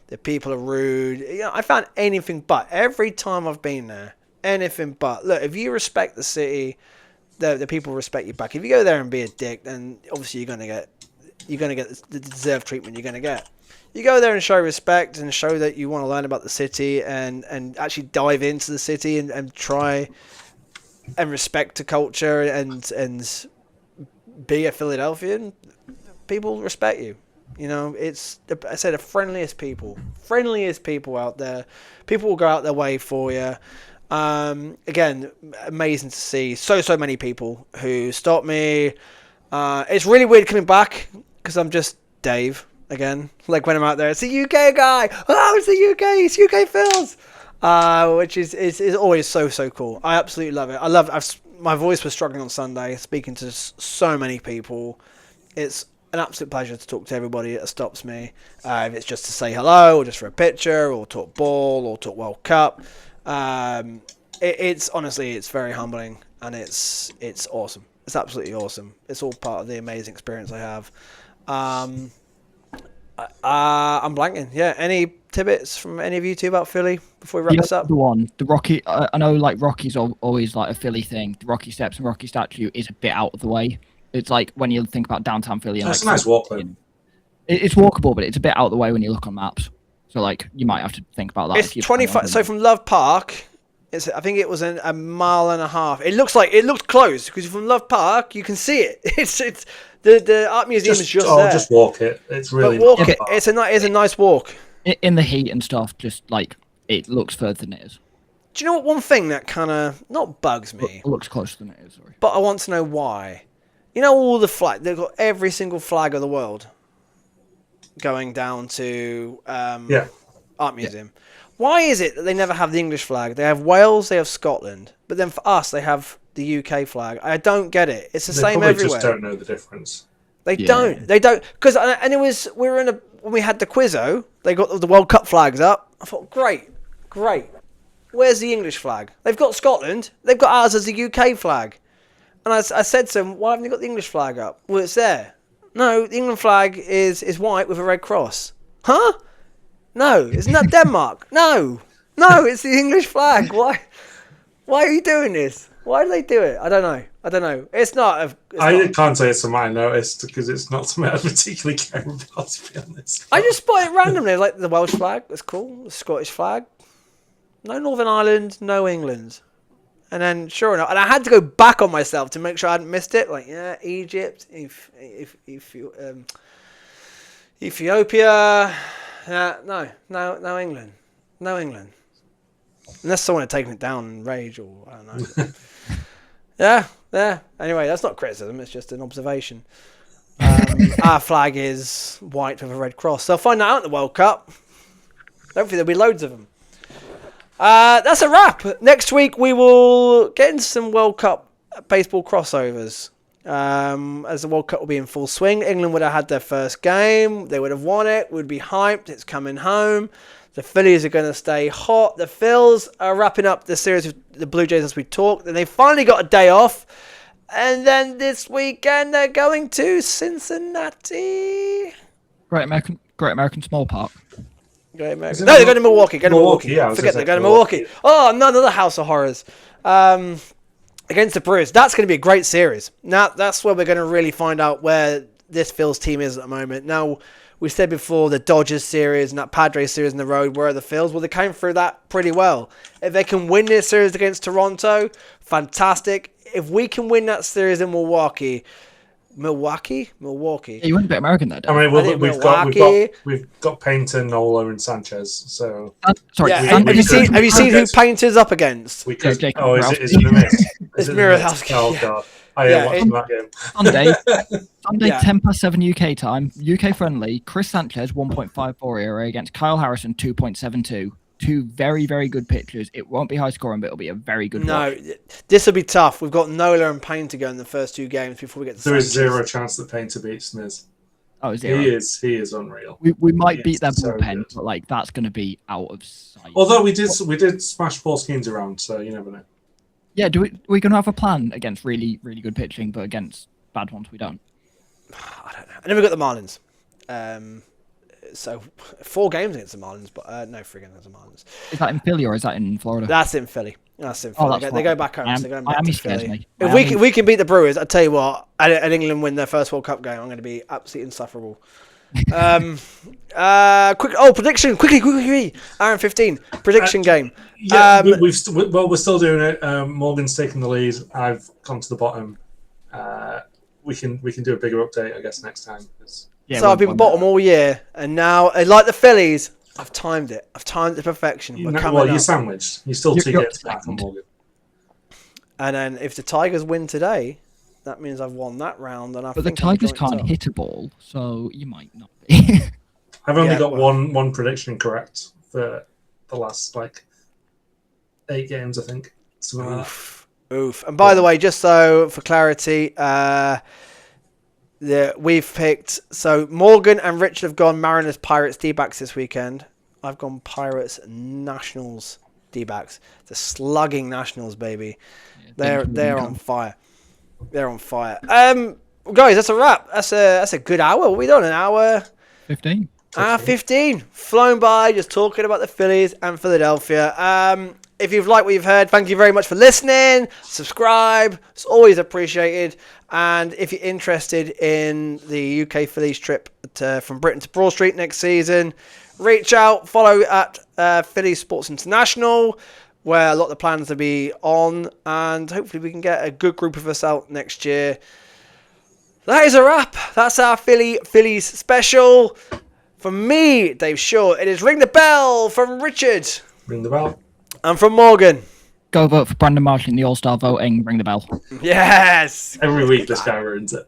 The people are rude. I found anything but. Every time I've been there, anything but. Look, if you respect the city, the people respect you back. If you go there and be a dick, then obviously you're going to get you're going to get the deserved treatment you're going to get. You go there and show respect and show that you want to learn about the city and actually dive into the city and try and respect the culture and be a Philadelphian. People respect you. You know, it's, I said, the friendliest people out there. People will go out their way for you. Again, amazing to see so many people who stop me. It's really weird coming back because I'm just Dave again. Like when I'm out there, it's a UK guy. Oh, it's the UK. It's UK Phils. Which is always so cool. I absolutely love it. My voice was struggling on Sunday, speaking to so many people. It's an absolute pleasure to talk to everybody that stops me. If it's just to say hello, or just for a picture, or talk ball, or talk World Cup. It's honestly, it's very humbling, and it's awesome. It's absolutely awesome. It's all part of the amazing experience I have. I'm blanking. Yeah, any tidbits from any of you two about Philly before we wrap this up? The Rocky. I know, like Rocky's always like a Philly thing. The Rocky Steps and Rocky statue is a bit out of the way. It's like when you think about downtown Philly. That's like, a nice walk, though. It's walkable, but it's a bit out of the way when you look on maps. So like you might have to think about that. It's 25. So from Love Park, I think it was a mile and a half. It looked close because from Love Park you can see it. It's the art museum is just there. Just walk it. It's really walk it. It's a nice walk. In the heat and stuff, just like it looks further than it is. Do you know what one thing that kind of not bugs me? It looks closer than it is. Sorry. But I want to know why. You know all the flag. They've got every single flag of the world going down to art museum. Why is it that they never have the English flag? They have Wales, they have Scotland, but then for us they have the UK flag. I don't get it. It's the same everywhere. They just don't know the difference. They don't. Because when we had the Quizzo, they got the World Cup flags up. I thought, great. Where's the English flag? They've got Scotland. They've got ours as the UK flag. And I said to them, why haven't you got the English flag up? Well, it's there. No, the England flag is white with a red cross. Huh? No, isn't that Denmark? No, it's the English flag. Why are you doing this? Why do they do it? I don't know. It's not. I can't say it's something I noticed because it's not something I particularly care about, to be honest. I just spot it randomly, like the Welsh flag. That's cool. The Scottish flag. No Northern Ireland, no England. And then, sure enough, and I had to go back on myself to make sure I hadn't missed it. Like, yeah, Egypt, Ethiopia. No England. No England. Unless someone had taken it down in rage or, I don't know. Yeah. Anyway, that's not criticism. It's just an observation. Our flag is white with a red cross. They'll find that out in the World Cup. Hopefully there'll be loads of them. That's a wrap. Next week we will get into some World Cup baseball crossovers. As the World Cup will be in full swing. England would have had their first game. They would have won it. We'd be hyped. It's coming home. The Phillies are going to stay hot. The Phils are wrapping up the series with the Blue Jays as we talk. Then they finally got a day off. And then this weekend they're going to Cincinnati. Great American Small Park. No, they're going to Milwaukee. Yeah, Forget they're going to Milwaukee. Oh, no, another House of Horrors. Against the Brewers. That's going to be a great series. Now, that's where we're going to really find out where this Phil's team is at the moment. Now, we said before the Dodgers series and that Padres series in the road, where are the Phils? Well, they came through that pretty well. If they can win this series against Toronto, fantastic. If we can win that series in Milwaukee. Yeah, you went a bit American there, Dan. I mean, we've got Painter, Nola, and Sanchez. So sorry, yeah, have you seen who Painter's up against? Is it the Mist? It's Miralowski. Oh god, I am watching that game. Sunday, 10:07 UK time, UK friendly. Chris Sanchez 1.54 ERA against Kyle Harrison 2.72. Two very, very good pitchers. It won't be high scoring, but it'll be a very good watch. This will be tough. We've got Nola and Painter going the first two games before we get to There is zero chance that Painter beats Smiz. Oh, zero. He is unreal. We might beat their bullpen, but like that's going to be out of sight. Although we did smash Paul Skeens around, so you never know. Yeah, we're going to have a plan against really, really good pitching, but against bad ones we don't. I don't know. And then we've got the Marlins. So 4 games against the Marlins, but no, 3 games against the Marlins. Is that in Philly or is that in Florida? That's in Philly. That's in Oh, Philly. that's They go fine. back home, so they're going back Miami to scares Philly. me. If we can beat the Brewers, I tell you what, and England win their first World Cup game, I'm going to be absolutely insufferable. Prediction quickly. Hour and 15 prediction game. Yeah, we're still doing it. Morgan's taking the lead. I've gone to the bottom. We can do a bigger update, I guess, next time. Yeah, So I've been bottom all year, and now, like the Phillies, I've timed it. I've timed it to perfection. We're coming Well, you're up. sandwiched. You're still 2 games back on Morgan. And then if the Tigers win today, that means I've won that round. And But the think I'm Tigers joint can't top. hit a ball, so you might not be. I've only got one prediction correct for the last 8 games, I think. Something like that. Oof. And by the way, just so for clarity, we've picked. So Morgan and Richard have gone Mariners, Pirates, D-backs this weekend. I've gone Pirates, Nationals, D-backs. The slugging Nationals, baby. They're on fire. They're on fire. Guys, that's a wrap. That's a good hour. What are we done? An hour 15. Hour 15. Flown by, just talking about the Phillies and Philadelphia. If you've liked what you've heard, thank you very much for listening. Subscribe. It's always appreciated. And if you're interested in the UK Phillies trip from Britain to Broad Street next season, reach out, follow at Phillies Sports International, where a lot of the plans will be on, and hopefully we can get a good group of us out next year. That is a wrap. That's our Phillies special. From me, Dave Shaw, it is Ring the Bell from Richard. Ring the bell. And from Morgan. Go vote for Brandon Marshall in the All-Star voting. Ring the bell. Yes. Every week this guy ruins it.